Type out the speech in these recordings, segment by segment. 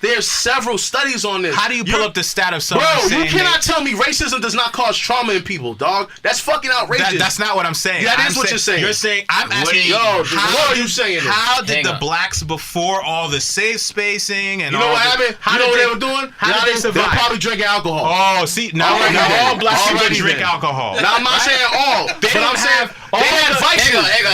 There's several studies on this. How do you pull up the stat of someone Bro, saying you cannot tell me racism does not cause trauma in people, dog. That's fucking outrageous. That's not what I'm saying. That is what you're saying. You're saying, I'm asking you, what are you saying? How did the blacks, before all the safe spacing and you know all what happened? How you know what they were doing? How did they survive? They probably drinking alcohol. Oh, see, now all black people drink alcohol. Now, I'm not saying all, but I'm saying all had vices.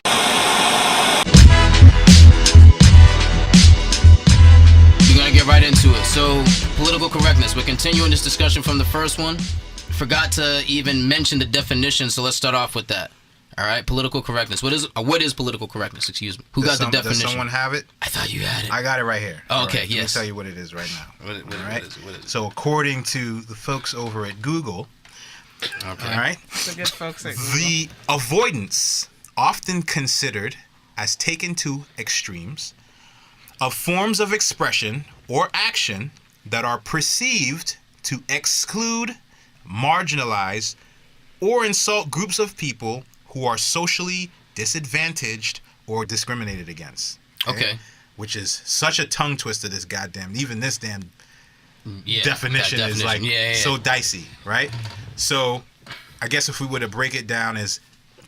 Get right into it. So, political correctness. We're continuing this discussion from the first one. Forgot to even mention the definition, so let's start off with that. All right, political correctness. What is political correctness? Excuse me. Who got the definition? Does someone have it? I thought you had it. I got it right here. Oh, okay, right. yes. Let me tell you what it is right now. What is it? So, according to the folks over at Google, okay. All right, the good folks at Google. The avoidance, often considered as taken to extremes, of forms of expression or action that are perceived to exclude, marginalize, or insult groups of people who are socially disadvantaged or discriminated against. Okay. Which is such a tongue twister, this damn definition is like so dicey, right? So I guess if we were to break it down as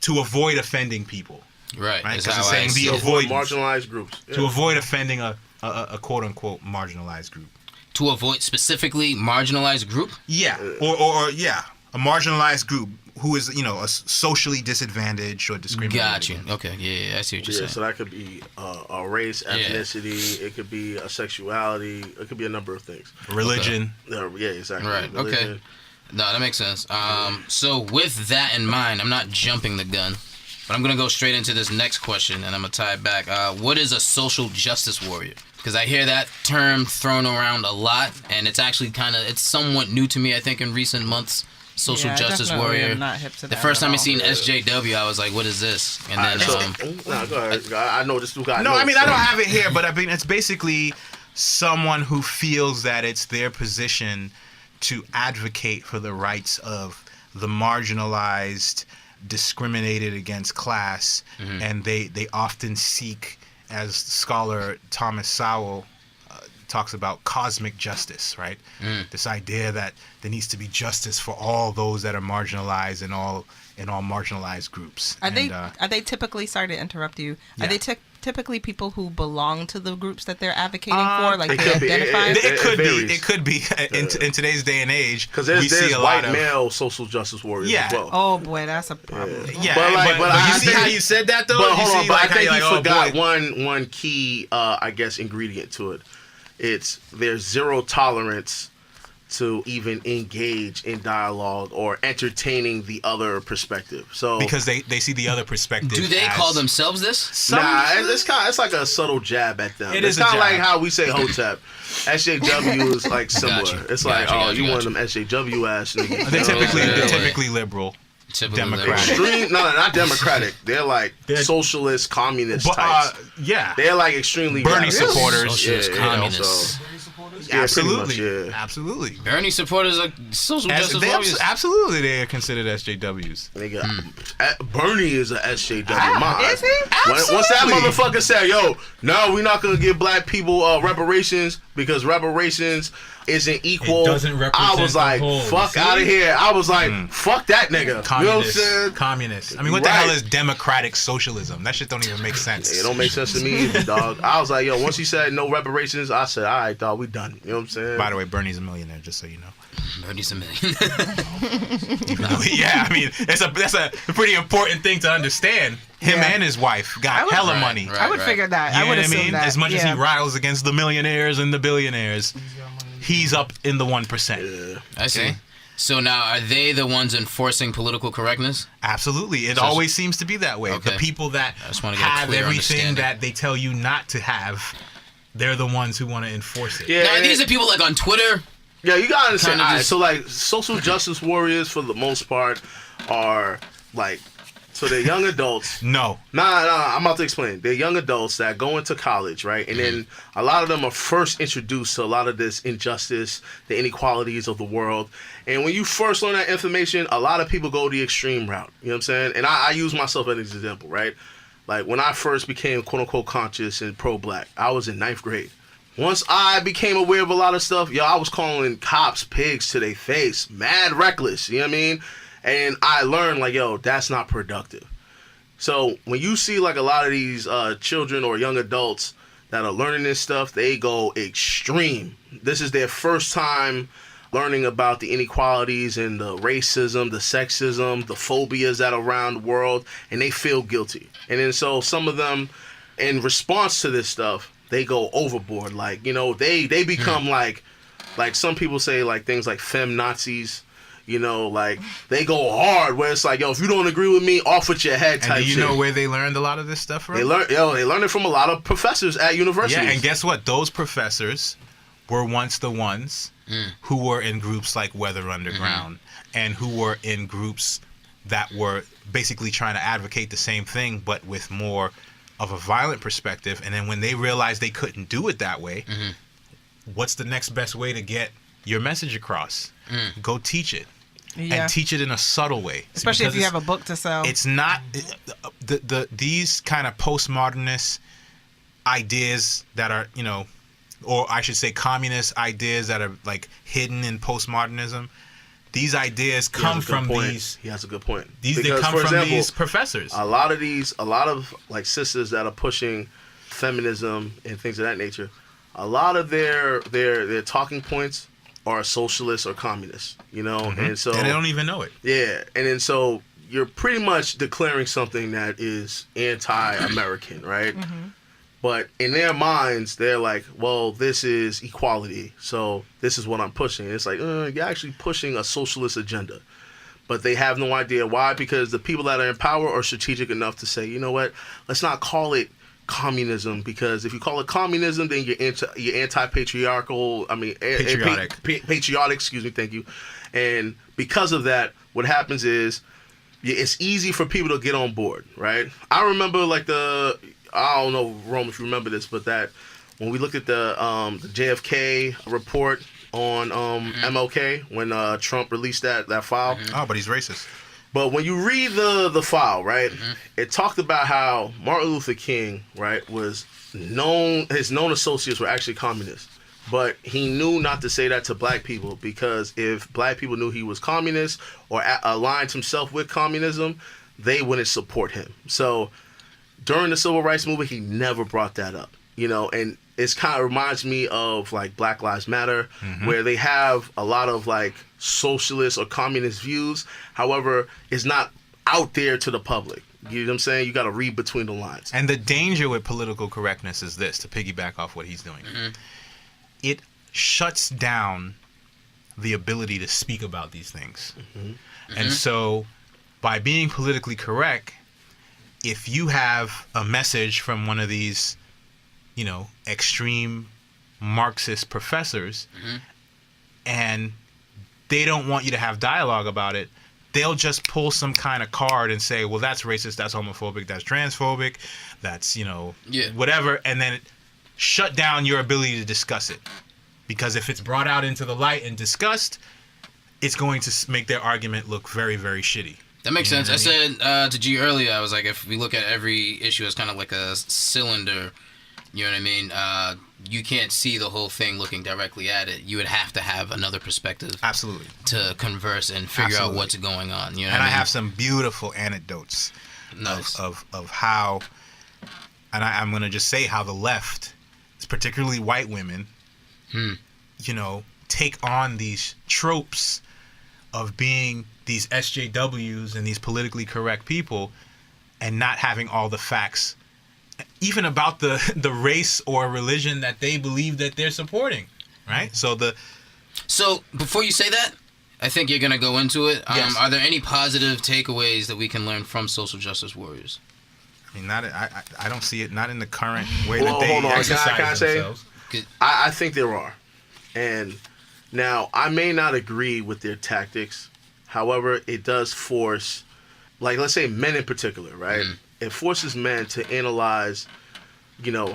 to avoid offending people. Right. Because it's saying the avoidance. Marginalized groups. To avoid offending a quote-unquote marginalized group. To avoid specifically marginalized group? Yeah. Or a marginalized group who is, a socially disadvantaged or discriminated. Got you. Okay. Yeah, I see what you're saying. So that could be a race, ethnicity. It could be a sexuality. It could be a number of things. Religion. Okay. Yeah, exactly. Right. Religion. Okay. No, that makes sense. So with that in mind, I'm not jumping the gun. But I'm going to go straight into this next question, and I'm going to tie it back. What is a social justice warrior? Because I hear that term thrown around a lot, and it's actually it's somewhat new to me, I think, in recent months. Social justice warrior. Not hip to the that first time I all. seen SJW, I was like, what is this? And then... go ahead. I know this guy. No, I mean, I don't have it here, but I mean, it's basically someone who feels that it's their position to advocate for the rights of the marginalized, discriminated against class, and they often seek, as scholar Thomas Sowell talks about, cosmic justice, right? This idea that there needs to be justice for all those that are marginalized in all marginalized groups. Are they typically, sorry to interrupt you, are they typically people who belong to the groups that they're advocating for, like they identify? It could be in today's day and age, because there's white male social justice warriors as well. Oh boy, that's a problem. Yeah, but you see how you said that though? But hold on, but I think you forgot boy. one key, I guess, ingredient to it. There's zero tolerance to even engage in dialogue or entertaining the other perspective. So because they see the other perspective. Do they call themselves this? Nah, it's like a subtle jab at them. It's kind of like how we say Hotep. SJW is like similar. It's like, you one of them SJW ass niggas. They're typically liberal. Democratic. Extreme, no, not democratic. They're like socialist, communist types. Yeah. They're like extremely Bernie supporters. Socialist, communists. Yeah, absolutely. Much, Absolutely. Bernie supporters are social justice warriors. Absolutely, they are considered SJWs. Bernie is a SJW. Is he? Once that motherfucker said, "Yo, no, we're not gonna give black people reparations because reparations isn't equal," I was like, "Fuck out of here!" I was like, "Fuck that nigga." Communist. You know what I'm saying? Communist. I mean, what the hell is democratic socialism? That shit don't even make sense. It don't make sense to me either, dog. I was like, "Yo," once he said no reparations, I said, "All right, dog, we done." You know what I'm saying? By the way, Bernie's a millionaire, just so you know. Bernie's a millionaire. Yeah, I mean, that's a pretty important thing to understand. Him and his wife got hella money. I would figure that. You I would know what assume I mean? that. As much as he riles against the millionaires and the billionaires, he's up in the 1%. Yeah. I see. So now, are they the ones enforcing political correctness? Absolutely. It always seems to be that way. Okay. The people that have everything that they tell you not to have, they're the ones who want to enforce it. Yeah, now, these are people like on Twitter. Yeah, you gotta understand. All right, so like social justice warriors, for the most part, are like, so they're young adults. Nah, I'm about to explain. They're young adults that go into college, right? And then a lot of them are first introduced to a lot of this injustice, the inequalities of the world. And when you first learn that information, a lot of people go the extreme route. You know what I'm saying? And I use myself as an example, right? Like when I first became quote unquote conscious and pro-black, I was in 9th grade. Once I became aware of a lot of stuff, I was calling cops pigs to their face, mad reckless, you know what I mean? And I learned, like, that's not productive. So when you see, like, a lot of these children or young adults that are learning this stuff, they go extreme. This is their first time learning about the inequalities and the racism, the sexism, the phobias that are around the world, and they feel guilty. And then so some of them, in response to this stuff, they go overboard. Like, they become like some people say, like, things like femme Nazis. Like, they go hard where it's like, if you don't agree with me, off with your head type shit. And do you know shit. where they learned a lot of this stuff from? They learned it from a lot of professors at universities. Yeah, and guess what? Those professors were once the ones who were in groups like Weather Underground and who were in groups that were basically trying to advocate the same thing, but with more of a violent perspective. And then when they realized they couldn't do it that way, what's the next best way to get your message across? Go teach it. Yeah. And teach it in a subtle way. Especially if you have a book to sell. It's not these kind of postmodernist ideas that are, or I should say communist ideas that are like hidden in postmodernism. These ideas come from these. He has a good point. They come from these professors. A lot of like sisters that are pushing feminism and things of that nature. A lot of their talking points are socialist or communist, and so and they don't even know it. Yeah, and then so you're pretty much declaring something that is anti-American, right? But in their minds, they're like, well, this is equality, so this is what I'm pushing. And it's like, you're actually pushing a socialist agenda. But they have no idea why, because the people that are in power are strategic enough to say, you know what, let's not call it communism, because if you call it communism, then you're anti-patriarchal. Patriotic. Patriotic. Excuse me. Thank you. And because of that, what happens is it's easy for people to get on board, right? I remember I don't know, Rome, if you remember this, but that when we looked at the JFK report on MLK when Trump released that file. Oh, but he's racist. But when you read the file, right, it talked about how Martin Luther King, right, his known associates were actually communists. But he knew not to say that to black people, because if black people knew he was communist or aligned himself with communism, they wouldn't support him. So during the Civil Rights Movement, he never brought that up, and it's kind of reminds me of like Black Lives Matter, where they have a lot of like socialist or communist views. However, it's not out there to the public. You know what I'm saying? You got to read between the lines. And the danger with political correctness is this, to piggyback off what he's doing. It shuts down the ability to speak about these things. And so by being politically correct, if you have a message from one of these, extreme Marxist professors, and they don't want you to have dialogue about it, they'll just pull some kind of card and say, well, that's racist, that's homophobic, that's transphobic, that's, whatever, and then shut down your ability to discuss it. Because if it's brought out into the light and discussed, it's going to make their argument look very, very shitty. That makes sense. I said to G earlier, I was like, if we look at every issue as kind of like a cylinder, you know what I mean? You can't see the whole thing looking directly at it. You would have to have another perspective. Absolutely. To converse and figure out what's going on. You know and what I mean? have some beautiful anecdotes of how, and I'm going to just say how the left, particularly white women, take on these tropes of being these SJWs and these politically correct people and not having all the facts, even about the race or religion that they believe that they're supporting, right? So before you say that, I think you're going to go into it. Yes. Are there any positive takeaways that we can learn from social justice warriors? I mean, I don't see it, not in the current way Well, that they hold on. exercise Can I say? themselves. I think there are. And now, I may not agree with their tactics. However, it does force, like, let's say men in particular, right? It forces men to analyze,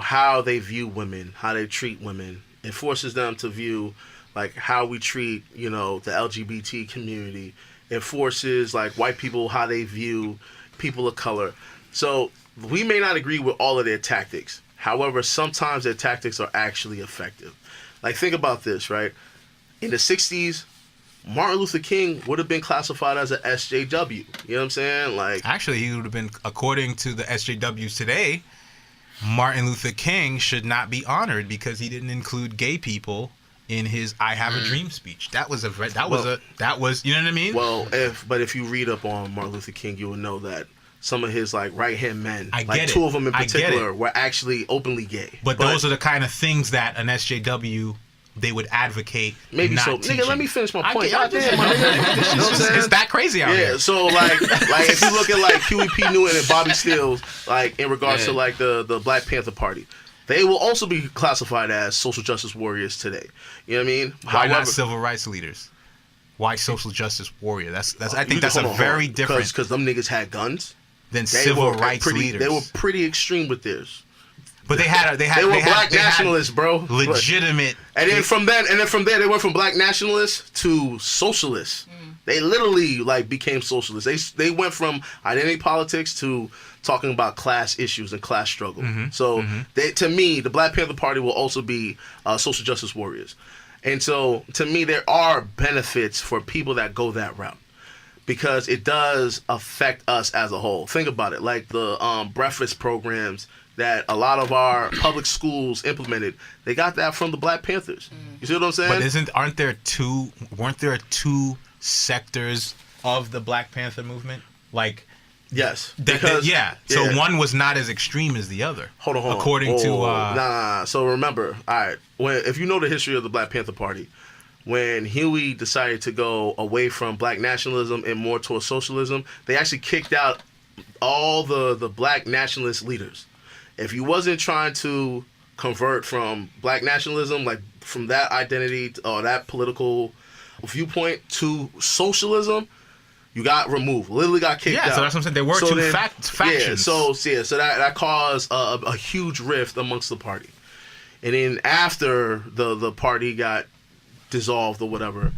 how they view women, how they treat women. It forces them to view, like, how we treat, the LGBT community. It forces, like, white people, how they view people of color. So we may not agree with all of their tactics. However, sometimes their tactics are actually effective. Like, think about this, right? In the 60s, Martin Luther King would have been classified as an SJW. You know what I'm saying? Like, actually, he would have been, according to the SJWs today, Martin Luther King should not be honored because he didn't include gay people in his "I Have a Dream" speech. That was you know what I mean? Well, if you read up on Martin Luther King, you will know that some of his like right hand men, two of them in particular, were actually openly gay. But those are the kind of things that an SJW they would advocate. Maybe not so. teaching. Nigga, let me finish my point. It's that crazy out here. Yeah, so like if you look at like Huey P. Newton and Bobby Steele, like in regards to like the Black Panther Party, they will also be classified as social justice warriors today. You know what I mean? Why not civil rights leaders? Why social justice warrior? That's I think that's a very different. Because them niggas had guns. Than civil rights leaders. They were pretty extreme with theirs. But they were black nationalists, bro. Legitimate. And then from there they went from black nationalists to socialists. They literally like became socialists. They went from identity politics to talking about class issues and class struggle. So to me, the Black Panther Party will also be social justice warriors. And so to me, there are benefits for people that go that route, because it does affect us as a whole. Think about it, like the breakfast programs that a lot of our public schools implemented. They got that from the Black Panthers. You see what I'm saying? But weren't there two sectors of the Black Panther movement? Like, yes, So one was not as extreme as the other. Hold on. According to nah. So remember, all right, if you know the history of the Black Panther Party, when Huey decided to go away from black nationalism and more towards socialism, they actually kicked out all the black nationalist leaders. If you wasn't trying to convert from black nationalism, like from that identity or that political viewpoint to socialism, you got removed. Literally got kicked out. Yeah, so that's what I'm saying. There were two factions. Yeah, so that caused a huge rift amongst the party. And then after the party got dissolved or whatever,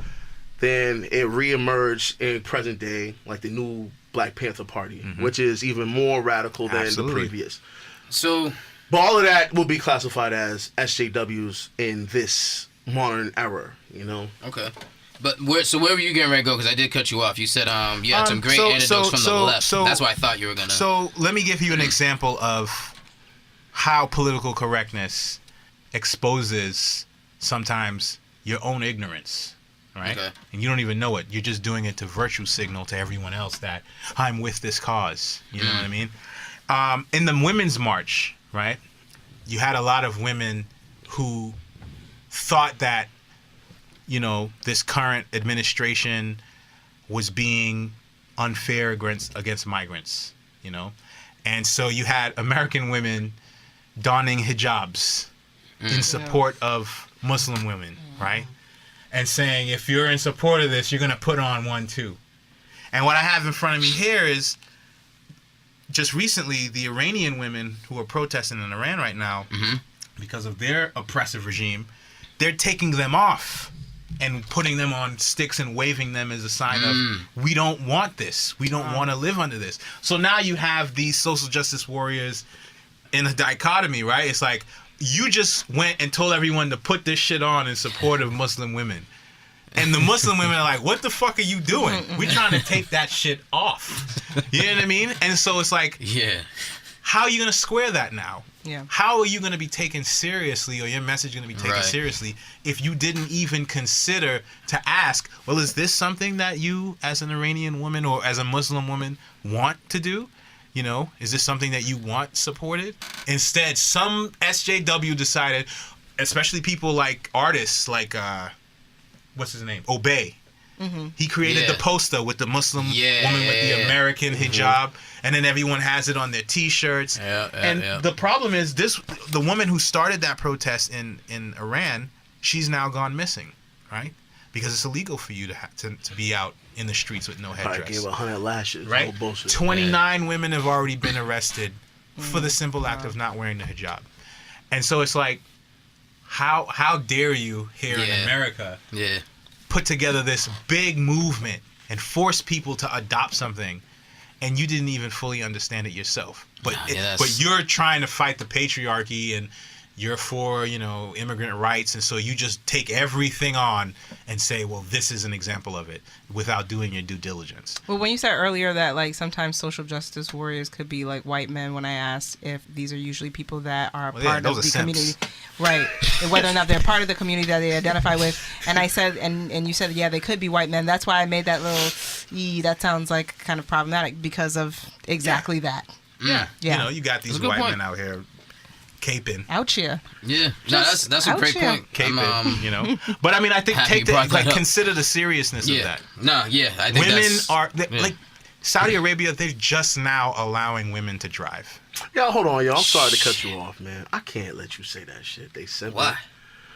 then it reemerged in present day, like the new Black Panther Party, which is even more radical than the previous. So, but all of that will be classified as SJWs in this modern era, you know? Okay. But where were you getting ready to go? Because I did cut you off. You said you had some great anecdotes from the left. That's why I thought you were going to... So let me give you an example of how political correctness exposes sometimes your own ignorance, right? Okay. And you don't even know it. You're just doing it to virtue signal to everyone else that I'm with this cause. You know what I mean? In the Women's March, right, you had a lot of women who thought that, you know, this current administration was being unfair against migrants, you know? And so you had American women donning hijabs in support of Muslim women, right? And saying, if you're in support of this, you're going to put on one too. And what I have in front of me here is, just recently, the Iranian women who are protesting in Iran right now, because of their oppressive regime, they're taking them off and putting them on sticks and waving them as a sign of, we don't want this. We don't want to live under this. So now you have these social justice warriors in a dichotomy, right? It's like, you just went and told everyone to put this shit on in support of Muslim women. And the Muslim women are like, what the fuck are you doing? We're trying to take that shit off. You know what I mean? And so it's like, how are you going to square that now? Yeah. How are you going to be taken seriously, or your message going to be taken seriously, if you didn't even consider to ask, well, is this something that you as an Iranian woman or as a Muslim woman want to do? You know, is this something that you want supported? Instead, some SJW decided, especially people like artists like, what's his name? Obey. He created the poster with the Muslim woman with the American hijab, and then everyone has it on their T-shirts. The problem is the woman who started that protest in Iran, she's now gone missing, right? Because it's illegal for you to be out in the streets with no headdress. I gave 100 lashes. Right? 29 women have already been arrested for the simple act of not wearing the hijab. And so it's like, how dare you here in America put together this big movement and force people to adopt something, and you didn't even fully understand it yourself. But Yeah, but you're trying to fight the patriarchy, and you're for, immigrant rights, and so you just take everything on and say, well, this is an example of it, without doing your due diligence. Well, when you said earlier that like sometimes social justice warriors could be like white men, when I asked if these are usually people that are part of the community, right, and whether or not they're part of the community that they identify with, and I said, and you said, yeah, they could be white men. That's why I made that little, that sounds like kind of problematic because of exactly that. Yeah. Yeah. You got these That's a good white point. men out here caping. Ouch here. Yeah, no, that's a great point. Caping, But I mean, I think Happy you brought that up. consider the seriousness of that. No, yeah, I think Women that's, are like Saudi Arabia. They're just now allowing women to drive. Yo, hold on, yo. I'm sorry to cut you off, man. I can't let you say that shit. They simple. Why?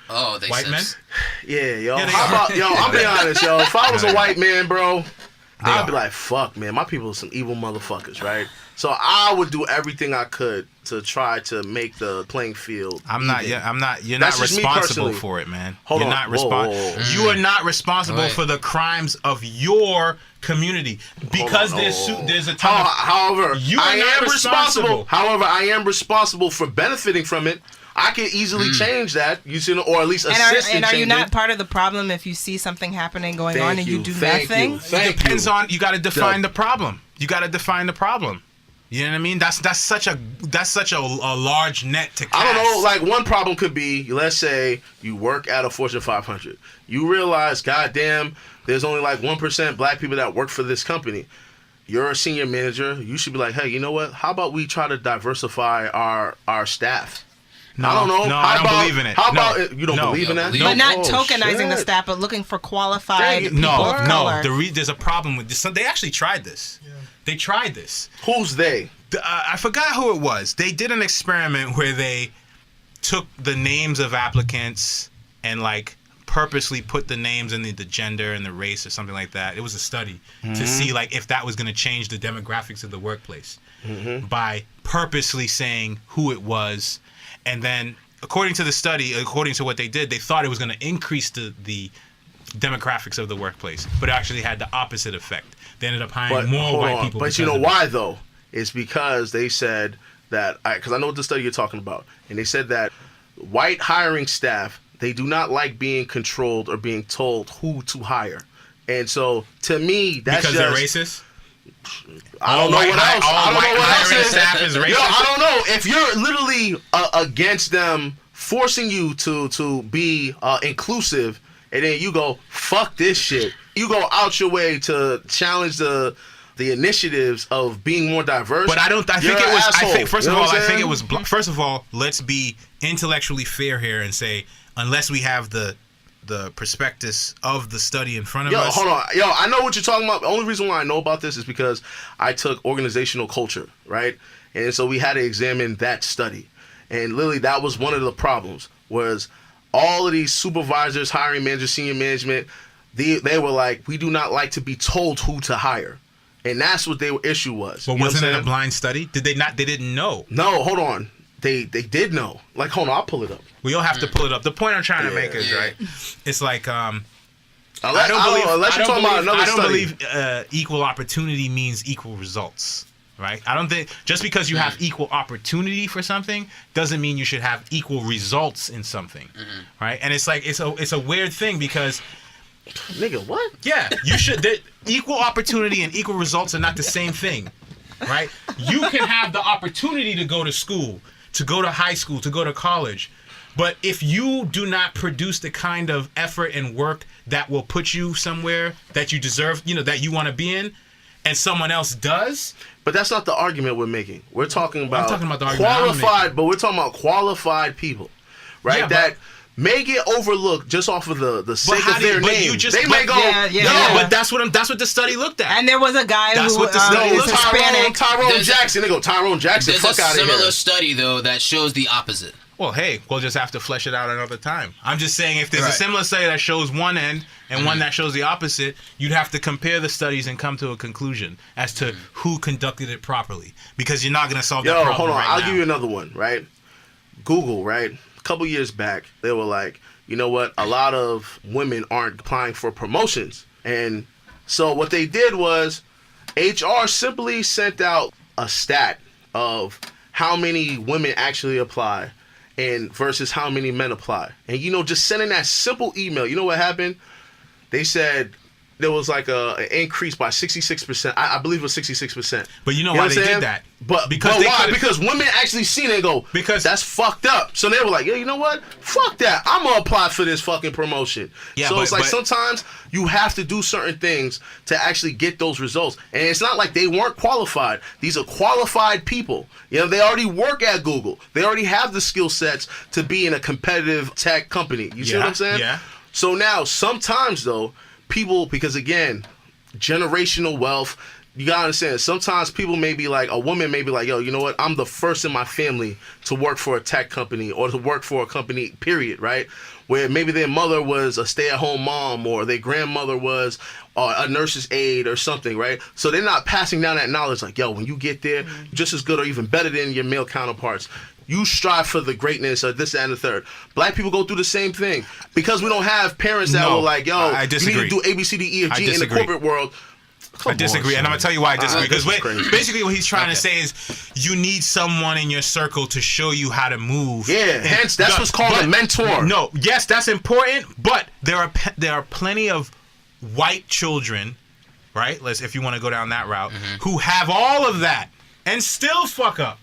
Oh, they White men? Yeah, yo. Yeah, they How are. about, yo, I'll be honest, yo. If I was a white man, bro, They I'd be are. like, fuck, man. My people are some evil motherfuckers, right? So I would do everything I could to try to make the playing field. I'm not. even. Yeah, I'm not. You're That's not just me responsible personally. for it, man. Hold You're on. not Whoa, whoa, whoa. You are not responsible Right. for the crimes of your community because there's a ton of. However, You are I not am responsible. responsible. However, I am responsible for benefiting from it. I can easily change that, or at least assist in And are you changing not it. part of the problem if you see something happening going on and you do Thank nothing? you. Thank It depends you. on. You got to define Yo. the problem. You got to define the problem. You know what I mean? That's such a large net to cast. I don't know. Like one problem could be, let's say you work at a Fortune 500. You realize, goddamn, there's only like 1% black people that work for this company. You're a senior manager. You should be like, hey, you know what? How about we try to diversify our staff? No, I don't know. No, How I don't about- believe in it. How No. about you don't No. believe in that? But But not Oh, tokenizing the shit. staff, but looking for qualified Dang, people No, of color. there's a problem with this. They actually tried this. Yeah. They tried this. Who's they? I forgot who it was. They did an experiment where they took the names of applicants and like purposely put the names and the gender and the race or something like that. It was a study to see like if that was going to change the demographics of the workplace by purposely saying who it was, and then according to the study, according to what they did, they thought it was going to increase the demographics of the workplace, but it actually had the opposite effect. They ended up hiring more hold white on. people. But you because know of it. why though? It's because they said that because I know what the study you're talking about, and they said that white hiring staff, they do not like being controlled or being told who to hire. And so to me, that's Because just they're racist. I don't know what else. I don't know what else hiring is. staff is racist. Yo, I don't know if you're literally against them forcing you to be inclusive, and then you go fuck this shit. You go out your way to challenge the initiatives of being more diverse. But I think you're it an was. asshole. I think first You of know all, what I I'm think it saying? was. First of all, let's be intellectually fair here and say, unless we have the prospectus of the study in front of Yo, us. hold on. Yo, I know what you're talking about. The only reason why I know about this is because I took organizational culture, right? And so we had to examine that study. And literally that was one of the problems, was all of these supervisors, hiring managers, senior management, they were like, we do not like to be told who to hire. And that's what their issue was. But You know what wasn't I'm it a saying? blind study? Did they not? They didn't know. No, hold on. They did know. Like, hold on, I'll pull it up. We all have to pull it up. The point I'm trying to make is Yeah. right. It's like Unless I don't you're talking about another I don't study. believe equal opportunity means equal results. Right? I don't think just because you have equal opportunity for something doesn't mean you should have equal results in something. Right? And it's like it's a weird thing because Nigga, what? yeah, you should. Equal opportunity and equal results are not the same thing, right? You can have the opportunity to go to school, to go to high school, to go to college, but if you do not produce the kind of effort and work that will put you somewhere that you deserve, that you want to be in, and someone else does, But that's not the argument we're making. We're talking about, talking about the argument I'm qualified, but we're talking about qualified people, right? Yeah, but- that may get overlooked just off of the sake how of do you- their but name. you just- They may but- go, Yeah. but that's what the study looked at. And there was a guy That's who what this- no, is look, Hispanic. Tyrone There's a- Jackson. They go, Tyrone Jackson, There's fuck a out of similar here. study though that shows the opposite. Well, hey, we'll just have to flesh it out another time. I'm just saying if there's a Right. similar study that shows one end and one that shows the opposite, you'd have to compare the studies and come to a conclusion as to who conducted it properly. Because you're not going to solve that Yo, problem hold on. right I'll now. give you another one, right? Google, right? A couple years back, they were like, you know what? A lot of women aren't applying for promotions. And so what they did was, HR simply sent out a stat of how many women actually apply and versus how many men apply. And, just sending that simple email, you know what happened? They said there was like an increase by 66%. I believe it was 66%. But you know why they did that? But why? Because women actually seen it and go, because that's fucked up. So they were like, yeah, you know what? Fuck that. I'm going to apply for this fucking promotion. Yeah, so it's like sometimes you have to do certain things to actually get those results. And it's not like they weren't qualified. These are qualified people. They already work at Google. They already have the skill sets to be in a competitive tech company. You see what I'm saying? Yeah. So now, sometimes though, people, because again, generational wealth, you gotta understand, sometimes people may be like, a woman may be like, yo, you know what, I'm the first in my family to work for a tech company or to work for a company, period, right? Where maybe their mother was a stay-at-home mom or their grandmother was a nurse's aide or something, right? So they're not passing down that knowledge like, yo, when you get there, you're just as good or even better than your male counterparts. You strive for the greatness of this, that, and the third. Black people go through the same thing. Because we don't have parents that were like, yo, you need to do A, B, C, D, E, F, G in the corporate world. I disagree, and I'm going to tell you why I disagree. Because basically what he's trying to say is you need someone in your circle to show you how to move. Yeah, hence that's what's called a mentor. No, yes, that's important, but there are plenty of white children, right? If you want to go down that route, who have all of that and still fuck up.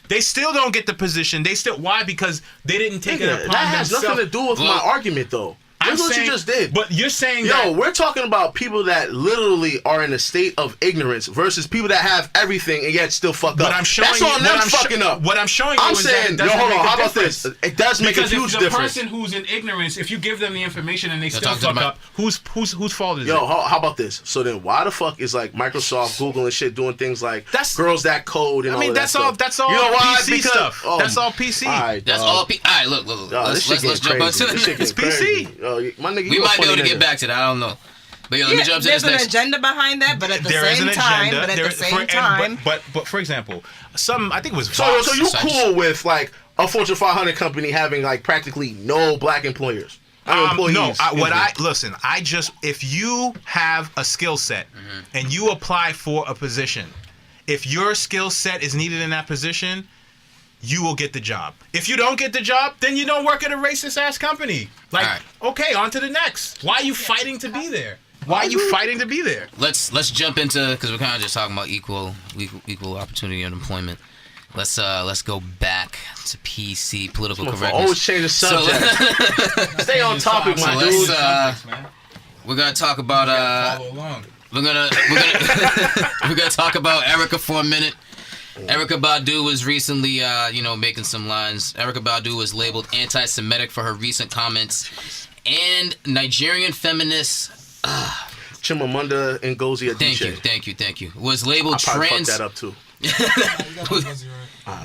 They still don't get the position. Why? Because they didn't take it upon themselves. That has nothing to do with my argument, though. That's what you just did. But you're saying we're talking about people that literally are in a state of ignorance versus people that have everything and yet still fuck up. That's on them fucking up. What I'm showing you is that it doesn't hold on, make a how about difference. this? It does make a huge difference. Because if the person who's in ignorance, if you give them the information and they still fuck up, whose fault is it? How about this? So then why the fuck is like Microsoft, Google and shit doing things like Girls That Code and all that stuff? That's all PC stuff. That's all PC. All right, look. Let's jump into it. It's PC. My nigga, we might be able to get back to that. I don't know. But let me jump to this next. There's an agenda behind that, but at the same time. But for example, I think it was Vox. So you cool with like a Fortune 500 company having like practically no black employees? No, if you have a skill set and you apply for a position, if your skill set is needed in that position, you will get the job. If you don't get the job, then you don't work at a racist ass company. Okay, on to the next. Why are you fighting to be there? Let's jump into, because we're kind of just talking about equal opportunity and employment. Let's go back to PC, political correctness. Always change the subject. Stay on topic, my dude. We're gonna talk about we're gonna talk about Erykah for a minute. Erykah Badu was recently, making some lines. Erykah Badu was labeled anti-Semitic for her recent comments, and Nigerian feminist Chimamanda Ngozi Adichie. Thank you. Was labeled trans. Fuck that up too.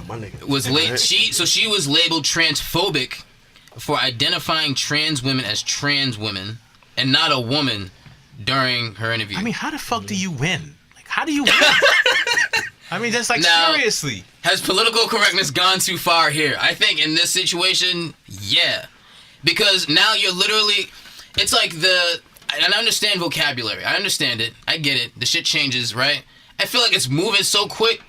My nigga. She was labeled transphobic for identifying trans women as trans women and not a woman during her interview. I mean, how the fuck do you win? How do you win? I mean, that's seriously. Has political correctness gone too far here? I think in this situation, yeah. Because now you're literally, it's like and I understand vocabulary. I understand it. I get it. The shit changes, right? I feel like it's moving so quick.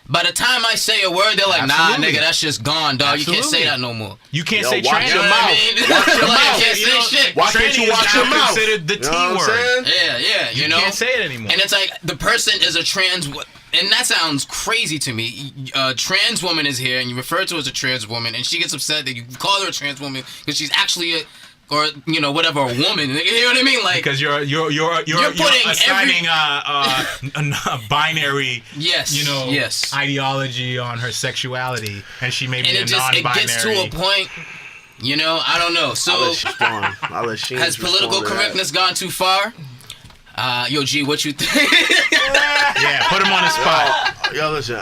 By the time I say a word, they're like, Absolutely. nah, nigga, that's just gone, dog. Absolutely. You can't say that no more. You can't say trans. Watch your mouth. Watch your mouth. Can't say shit. Why can't you watch your mouth? Considered the T word. Yeah, you can't say it anymore. And it's like, the person is a trans, and that sounds crazy to me. A trans woman is here, and you refer to her as a trans woman, and she gets upset that you call her a trans woman because she's actually whatever, a woman. You know what I mean? Like, because you're assigning a binary, ideology on her sexuality, and she may be a non-binary. It gets to a point. I don't know. So, has political correctness gone too far? Yo, G, what you think? Yeah, put him on the spot. Yo, listen.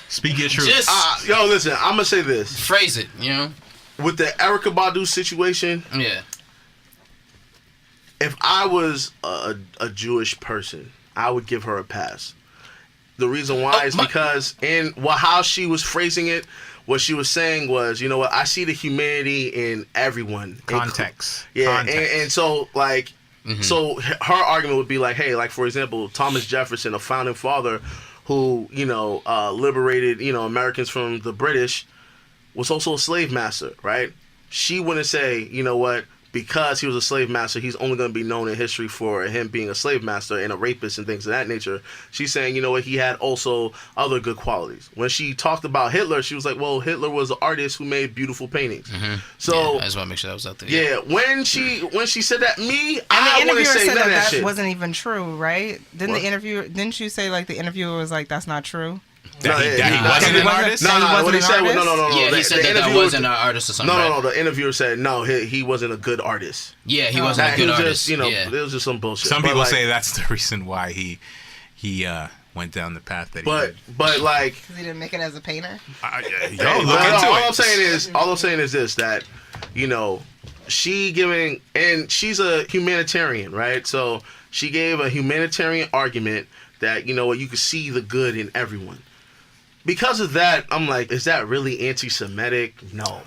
Speak your truth. Listen. I'm gonna say this. Phrase it. With the Erykah Badu situation, if I was a Jewish person, I would give her a pass. The reason why is because how she was phrasing it, what she was saying was, you know what, I see the humanity in everyone. Context. And so, like, So her argument would be like, hey, like for example, Thomas Jefferson, a founding father who, liberated, Americans from the British, was also a slave master, right? She wouldn't say, you know what, because he was a slave master, he's only going to be known in history for him being a slave master and a rapist and things of that nature. She's saying, you know what, he had also other good qualities. When she talked about Hitler, she was like, well, Hitler was an artist who made beautiful paintings. So I just want to make sure that was out there. Yeah, when she said that, I wouldn't say said none of that shit. wasn't even true, right? Didn't you say like the interviewer was like, that's not true? That he wasn't an artist? No. What he said was no. Yeah, he said that wasn't an artist or something. No. The interviewer said no. He wasn't a good artist. Yeah, he wasn't a good artist. It was just some bullshit. Some people say that's the reason why he went down the path that he did. But like, because he didn't make it as a painter. All I'm saying is this: that she's a humanitarian, right? So she gave a humanitarian argument that you could see the good in everyone. Because of that, I'm like, is that really anti-Semitic? No,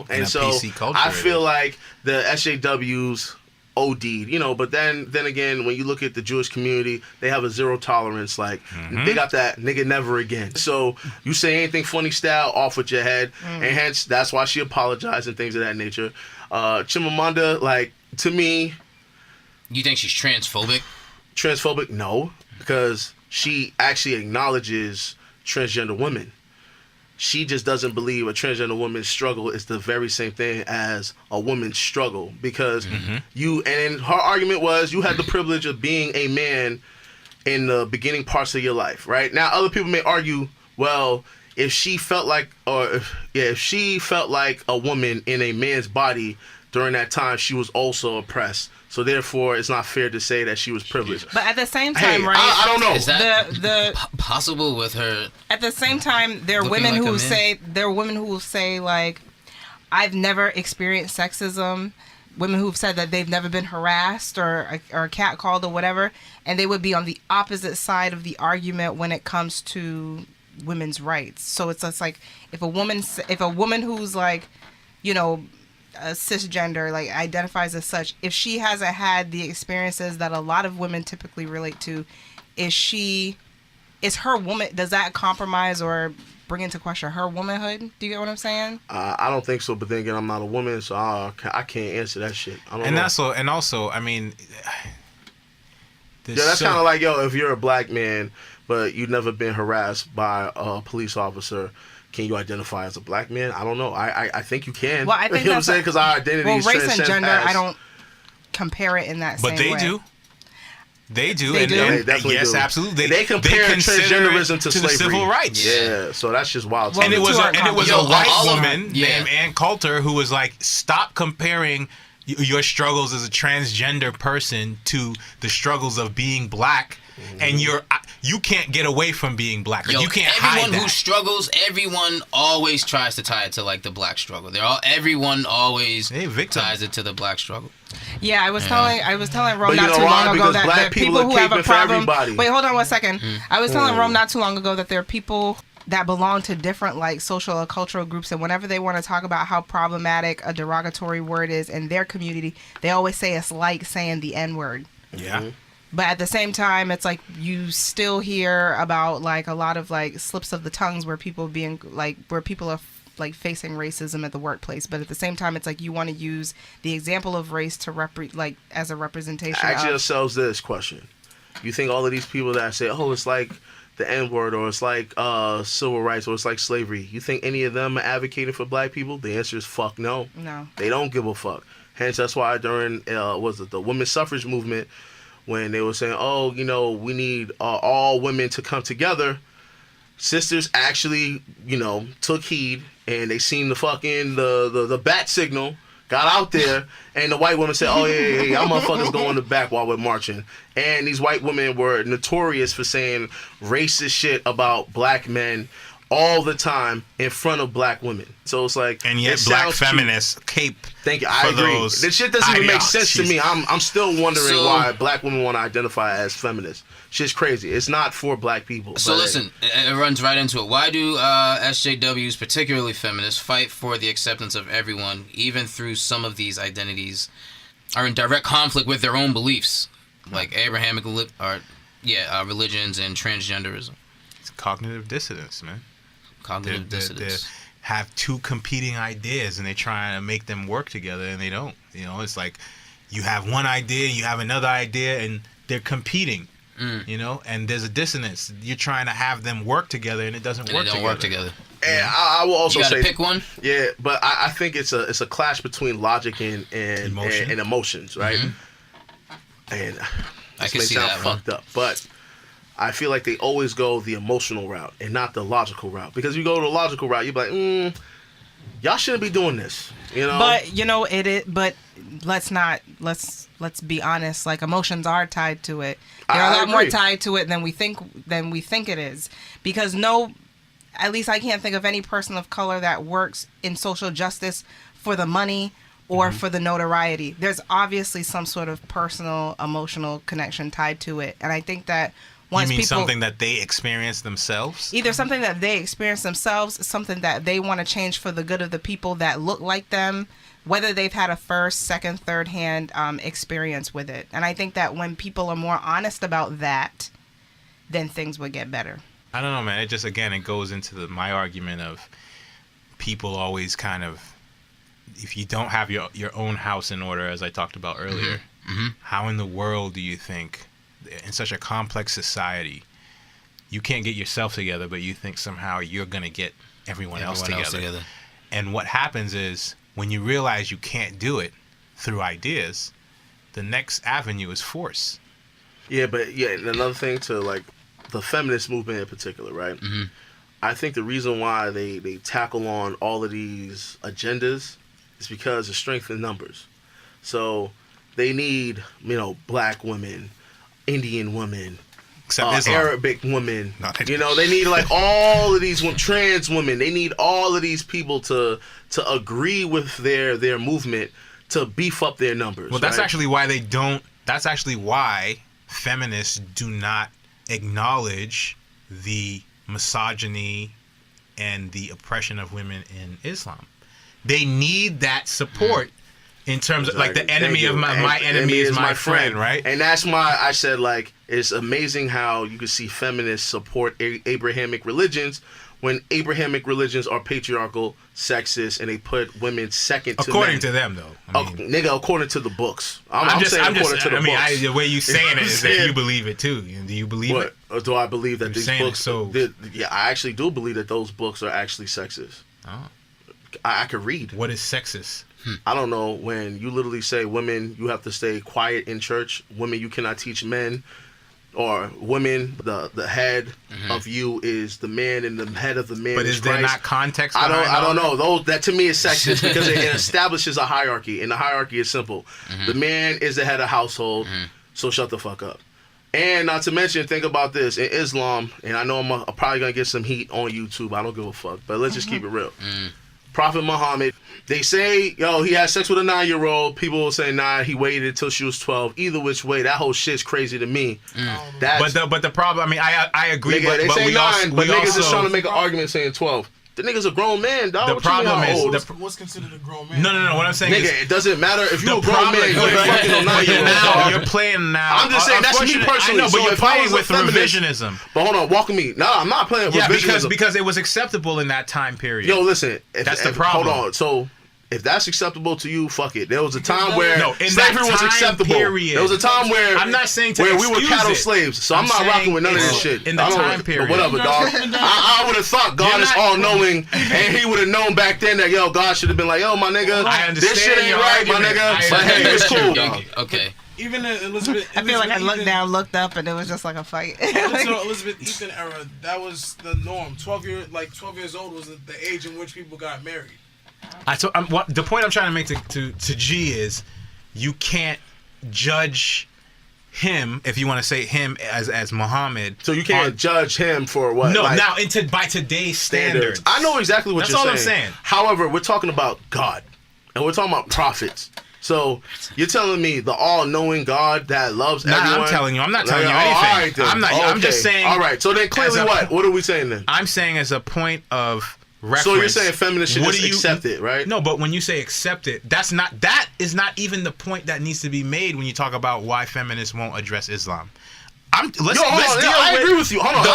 And so I feel like the SJWs OD'd, but then again, when you look at the Jewish community, they have a zero tolerance. Like, they got that nigga never again. So you say anything funny style, off with your head. And hence, that's why she apologized and things of that nature. Chimamanda, like, to me... You think she's transphobic? Transphobic? No. Because she actually acknowledges transgender women. She just doesn't believe a transgender woman's struggle is the very same thing as a woman's struggle. Because and her argument was, you had the privilege of being a man in the beginning parts of your life, right? Now, other people may argue, well, if she felt like a woman in a man's body during that time, she was also oppressed. So therefore, it's not fair to say that she was privileged. But at the same time, right? I don't know. Is that possible with her? At the same time, there are women who will say like, I've never experienced sexism. Women who've said that they've never been harassed or catcalled or whatever, and they would be on the opposite side of the argument when it comes to women's rights. So it's just like if a woman who's like, a cisgender, like identifies as such, if she hasn't had the experiences that a lot of women typically relate to, is her woman, does that compromise or bring into question her womanhood? Do you get what I'm saying? I don't think so, but then again, I'm not a woman, so I can't answer that shit. I don't know. And also, I mean, that's kind of like, if you're a black man, but you've never been harassed by a police officer, can you identify as a black man? I don't know. I think you can. Well, I think you know what I'm saying? Because our identity is race and gender, I don't compare it in that same way. But they do. They definitely yes, do. Absolutely. They compare transgenderism to slavery. The civil rights. Yeah, so that's just wild. And it was a white woman named Ann Coulter who was like, stop comparing your struggles as a transgender person to the struggles of being black. And you can't get away from being black. You can't hide that. Everyone who struggles, everyone always tries to tie it to like the black struggle. Everyone always ties it to the black struggle. Yeah, I was telling Rome not too long ago that there are people who have a problem. Wait, hold on 1 second. I was telling Rome not too long ago that there are people that belong to different like social or cultural groups, and whenever they want to talk about how problematic a derogatory word is in their community, they always say it's like saying the N-word. Yeah. But at the same time, it's like you still hear about like a lot of like slips of the tongues where people are like facing racism at the workplace. But at the same time, it's like you want to use the example of race to as a representation. Ask yourselves this question: you think all of these people that say, "Oh, it's like the N-word," or it's like civil rights, or it's like slavery, you think any of them are advocating for black people? The answer is fuck no. No. They don't give a fuck. Hence, that's why during the women's suffrage movement, when they were saying, we need all women to come together, sisters actually, took heed, and they seen the fucking, the bat signal, got out there, and the white women said, oh, yeah, y'all motherfuckers go in the back while we're marching. And these white women were notorious for saying racist shit about black men all the time in front of black women. So it's like, and yet black feminists cape. Thank you. I agree. This shit doesn't even make sense to me. I'm still wondering why black women want to identify as feminists. Shit's crazy. It's not for black people. So listen, it runs right into it. Why do SJWs, particularly feminists, fight for the acceptance of everyone, even through some of these identities are in direct conflict with their own beliefs, like Abrahamic religions and transgenderism. It's cognitive dissonance, man. Cognitive dissonance. They have two competing ideas, and they're trying to make them work together, and they don't. You know, it's like you have one idea, you have another idea, and they're competing. You know, and there's a dissonance. You're trying to have them work together, and it doesn't work together. And I will also say, pick one. Yeah, but I think it's a clash between logic and emotions, right? Mm-hmm. And I can may see sound that fucked up, but I feel like they always go the emotional route and not the logical route. Because if you go the logical route, you're like, y'all shouldn't be doing this, you know. But you know But let's be honest. Like, emotions are tied to it. They're a lot more tied to it than we think it is. Because at least I can't think of any person of color that works in social justice for the money or for the notoriety. There's obviously some sort of personal, emotional connection tied to it, and I think that. Once you mean something that they experience themselves? Either something that they experience themselves, something that they want to change for the good of the people that look like them, whether they've had a first, second, third hand experience with it. And I think that when people are more honest about that, then things would get better. I don't know, man. It just, again, it goes into my argument of people always kind of, if you don't have your own house in order, as I talked about earlier, how in the world do you think, in such a complex society, you can't get yourself together, but you think somehow you're going to get everyone else together. And what happens is, when you realize you can't do it through ideas, the next avenue is force. Yeah, but and another thing to, like, the feminist movement in particular, right? Mm-hmm. I think the reason why they tackle on all of these agendas is because of strength in numbers. So they need, black women, Indian women, Arabic women. They need like all of these trans women. They need all of these people to agree with their movement to beef up their numbers. Well, that's actually why they don't. That's actually why feminists do not acknowledge the misogyny and the oppression of women in Islam. They need that support. In terms of, like, the enemy of my enemy is my friend, right? And that's why I said, like, it's amazing how you can see feminists support Abrahamic religions when Abrahamic religions are patriarchal, sexist, and they put women second to men. According to them, though. Nigga, according to the books. I'm saying according to the books. The way you saying it is that you believe it, too. Do you believe it? Or do I believe that these books... Yeah, I actually do believe that those books are actually sexist. Oh. I could read. What is sexist? I don't know, when you literally say, women, you have to stay quiet in church. Women, you cannot teach men. Or women, the head of you is the man, and the head of the man but is there Christ. Not context? I don't know. That to me is sexist because it establishes a hierarchy, and the hierarchy is simple. The man is the head of household, so shut the fuck up. And not to mention, think about this, in Islam, and I know I'm probably going to get some heat on YouTube. I don't give a fuck, but let's just keep it real. Prophet Muhammad, they say, he had sex with a 9-year-old. People will say, nah, he waited until she was 12. Either which way, that whole shit's crazy to me. But the problem, I agree. Nigga, they say 9, but niggas is trying to make an argument saying 12. The nigga's a grown man, dog. The problem is... What's considered a grown man? No. What I'm saying is... Nigga, it doesn't matter if you're a grown man. You're playing now. I'm just saying, that's me personally. I know, but you're playing with revisionism. But hold on, walk with me. Nah, I'm not playing with revisionism. Because it was acceptable in that time period. Yo, listen. That's the problem. Hold on. So... if that's acceptable to you, fuck it. There was a time where in slavery was acceptable. Period. There was a time where I'm not saying to where we were cattle slaves. So I'm not rocking with none of this shit. In the time period. Whatever, dog. I would have thought God is all knowing, and He would have known back then that God should have been like, my nigga, this shit ain't right, my nigga. But hey, it's cool, dog. Okay. Even Elizabeth. I feel like I looked down, looked up, and it was just like a fight. So Elizabeth Ethan era, that was the norm. 12 years old was the age in which people got married. The point I'm trying to make to G is, you can't judge him, if you want to say him as Muhammad. So you can't judge him for what? No, now by today's standards. I know exactly what you're saying. That's all I'm saying. However, we're talking about God, and we're talking about prophets. So you're telling me the all-knowing God that loves everyone? I'm telling you. I'm not telling you anything. All right, then. I'm not. Okay. I'm just saying. All right. So then clearly, what are we saying then? I'm saying as a point of reference. So you're saying feminists should what just do you accept it, right? No, but when you say accept it, that is not even the point that needs to be made when you talk about why feminists won't address Islam. I agree with you. Hold on.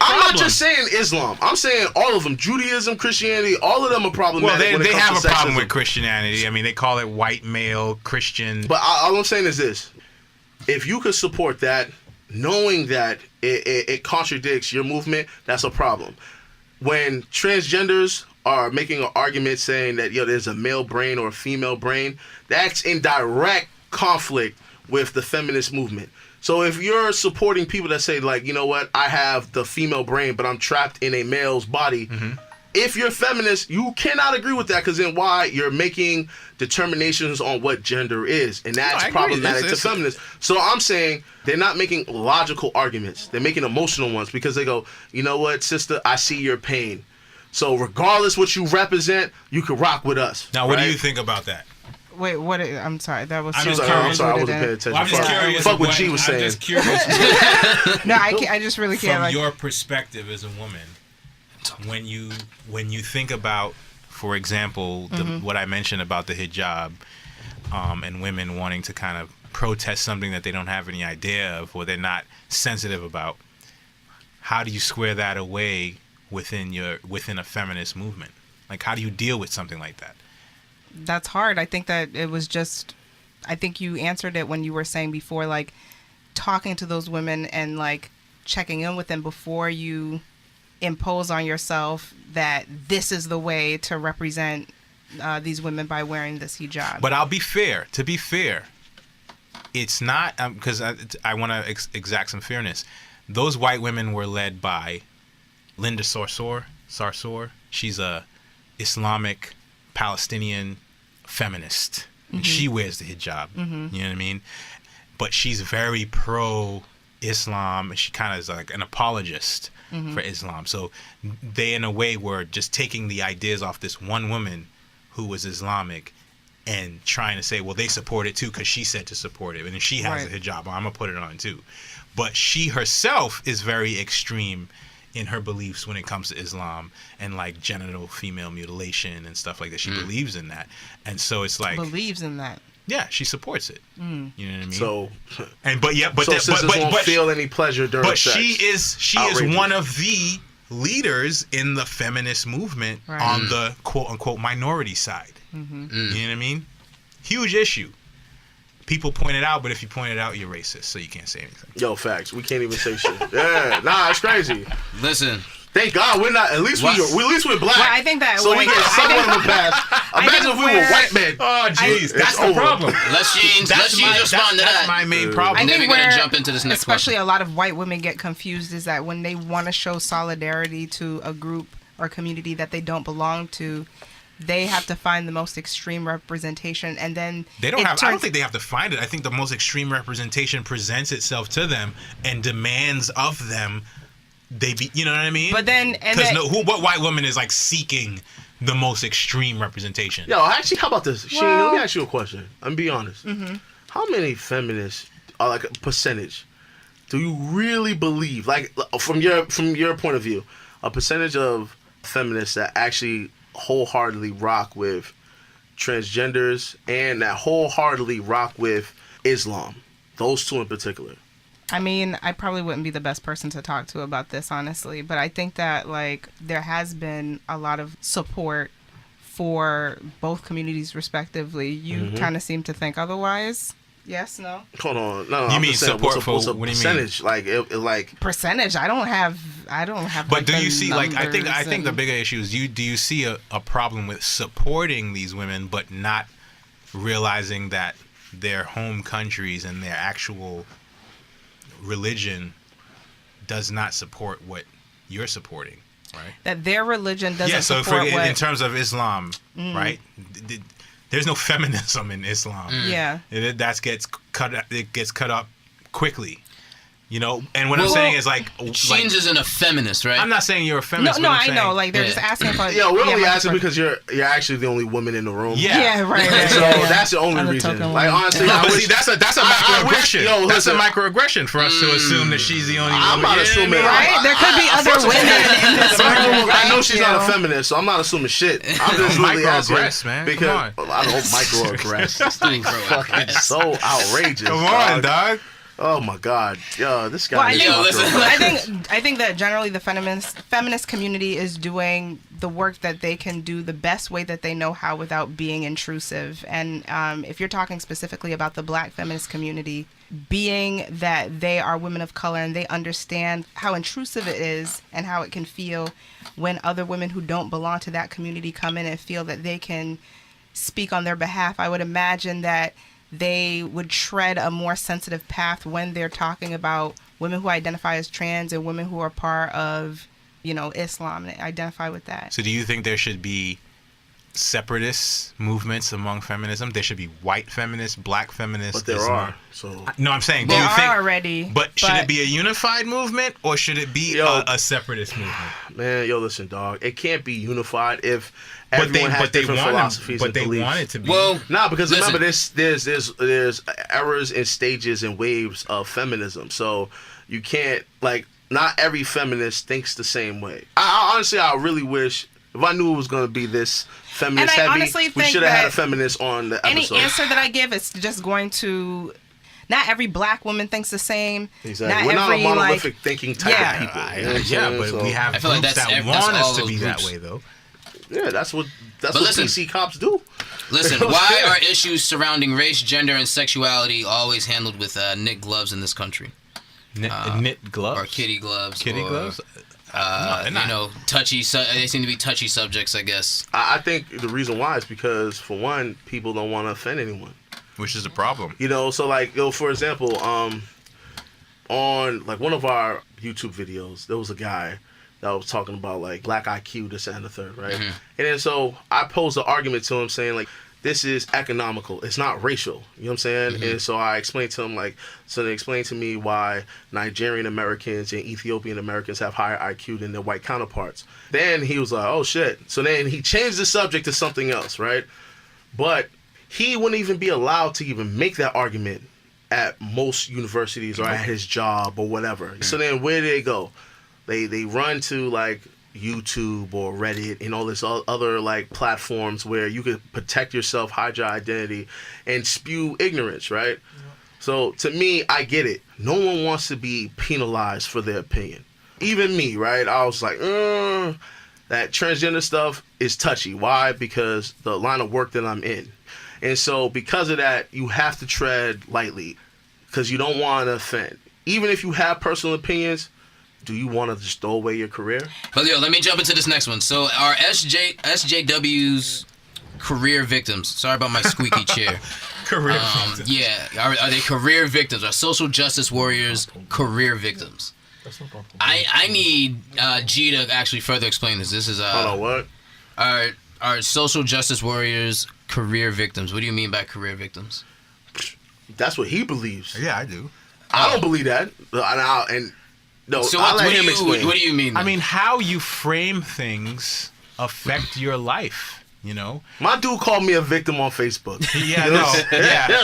I'm not just saying Islam. I'm saying all of them. Judaism, Christianity, all of them are problematic. Well, they have a problem sexism. with Christianity. I mean, they call it white male Christian. But all I'm saying is this: if you could support that, knowing that it contradicts your movement, that's a problem. When transgenders are making an argument saying that there's a male brain or a female brain, that's in direct conflict with the feminist movement. So if you're supporting people that say, like, you know what, I have the female brain, but I'm trapped in a male's body, if you're feminist, you cannot agree with that, because then why? You're making determinations on what gender is, and that's problematic to feminists. So I'm saying they're not making logical arguments. They're making emotional ones, because they go, you know what, sister, I see your pain. So regardless what you represent, you can rock with us. Now, what do you think about that? Wait, what? I'm sorry. That was. I'm sorry. I wasn't paying attention. Well, I'm just curious. Fuck what G was saying. I'm just curious. No, I just really can't. From your perspective as a woman, when you think about, for example, what I mentioned about the hijab, and women wanting to kind of protest something that they don't have any idea of or they're not sensitive about, how do you square that away within a feminist movement? Like, how do you deal with something like that? That's hard. I think that it was just, I think you answered it when you were saying before, like, talking to those women and, like, checking in with them before you impose on yourself that this is the way to represent these women by wearing this hijab. But I'll be fair. To be fair, it's not, because I want to exact some fairness. Those white women were led by Linda Sarsour. She's a Islamic Palestinian feminist, and she wears the hijab. You know what I mean? But she's very pro-Islam, and she kind of is like an apologist for Islam. So they, in a way, were just taking the ideas off this one woman who was Islamic and trying to say, well, they support it too because she said to support it, and she has a hijab on, I'm gonna put it on too. But she herself is very extreme in her beliefs when it comes to Islam and like genital female mutilation and stuff like that. She believes in that, and so it's like believes in that. Yeah, she supports it. You know what I mean? So, sisters won't feel any pleasure during sex. But she is one of the leaders in the feminist movement on the quote unquote minority side. You know what I mean? Huge issue. People point it out, but if you point it out, you're racist, so you can't say anything. Yo, facts. We can't even say shit. Yeah, nah, it's crazy. Listen. Thank God we're not. At least we're black. Well, I think that. So we get someone in the past. Imagine if we were white men. Oh, jeez, that's the problem. Let's respond to that. That's my main problem. And then we're gonna jump into this next especially question. a lot of white women get confused is that when they want to show solidarity to a group or community that they don't belong to, they have to find the most extreme representation, and then they don't have. I don't think they have to find it. I think the most extreme representation presents itself to them and demands of them. You know what I mean? But then, what white woman is like seeking the most extreme representation? Yo, actually, how about this? Sheen, let me ask you a question. I'm gonna be honest. How many feminists, are like a percentage, do you really believe, like from your point of view, a percentage of feminists that actually wholeheartedly rock with transgenders and that wholeheartedly rock with Islam, those two in particular? I mean, I probably wouldn't be the best person to talk to about this, honestly, but I think that like there has been a lot of support for both communities respectively. You kind of seem to think otherwise. Yes, no? Hold on. No, you mean support for what do you mean? Percentage, like percentage. I don't have. But do you see like I think the bigger issue is do you see a problem with supporting these women but not realizing that their home countries and their actual religion does not support what you're supporting, right? That their religion doesn't support in terms of Islam, right? There's no feminism in Islam. Yeah, It gets cut up quickly. You know, and what I'm saying is like Sheens isn't a feminist, right? I'm not saying you're a feminist. No, but I'm I saying, know. Like they're just asking for. Yeah, we're only asking because you're actually the only woman in the room. Yeah, right. So that's the only reason. Like honestly, but see, that's a microaggression. That's a listen, microaggression for us to assume that she's the only woman. I'm not assuming. Right? There could be other women in this room. I know she's not a feminist, so I'm not assuming shit. I'm just really Microaggress, asking man. because I don't microaggress. This thing fucking so outrageous. Come on, dog. Oh my God, yo, this guy. I think that generally the feminist community is doing the work that they can do the best way that they know how without being intrusive. And if you're talking specifically about the Black feminist community, being that they are women of color and they understand how intrusive it is and how it can feel when other women who don't belong to that community come in and feel that they can speak on their behalf, I would imagine that they would tread a more sensitive path when they're talking about women who identify as trans and women who are part of, Islam and identify with that. So do you think there should be separatist movements among feminism? There should be white feminists, black feminists. But there are. So no, I'm saying there are already. But should it be a unified movement or should it be a separatist movement? Man, listen, dog. It can't be unified if everyone has different philosophies and beliefs. But they want it to be. Well, because remember, there's errors and stages and waves of feminism. So you can't not every feminist thinks the same way. I honestly, I really wish. If I knew it was going to be this feminist heavy, we should have had a feminist on the episode. Any answer that I give is just going to... Not every Black woman thinks the same. Exactly. We're not a monolithic thinking type of people. But we have groups that want us to be that way, though. Yeah, that's what PC cops do. Listen, why are issues surrounding race, gender, and sexuality always handled with knit gloves in this country? Knit gloves? Or kitty gloves. Kitty gloves? Touchy. They seem to be touchy subjects, I guess. I think the reason why is because, for one, people don't want to offend anyone, which is a problem. So for example, on one of our YouTube videos, there was a guy that was talking about Black IQ, this and the third, right? Mm-hmm. And then so I posed an argument to him saying this is economical. It's not racial. You know what I'm saying? Mm-hmm. And so I explained to him so they explained to me why Nigerian Americans and Ethiopian Americans have higher IQ than their white counterparts. Then he was like, oh shit. So then he changed the subject to something else, right? But he wouldn't even be allowed to even make that argument at most universities or at his job or whatever. Mm-hmm. So then where do they go? They run to YouTube or Reddit and all this other platforms where you could protect yourself, hide your identity, and spew ignorance, right? Yeah. So to me, I get it. No one wants to be penalized for their opinion. Even me, right? I was like, that transgender stuff is touchy. Why? Because the line of work that I'm in. And so because of that, you have to tread lightly because you don't want to offend. Even if you have personal opinions, do you want to just throw away your career? But let me jump into this next one. So are SJWs career victims? Sorry about my squeaky chair. Career victims. Yeah. Are they career victims? Are social justice warriors career victims? I need G to actually further explain this. This is hold on, what? Are social justice warriors career victims? What do you mean by career victims? That's what he believes. Yeah, I do. I don't believe that. No, so I'll let him explain. What do you mean then? I mean, how you frame things affect your life, My dude called me a victim on Facebook.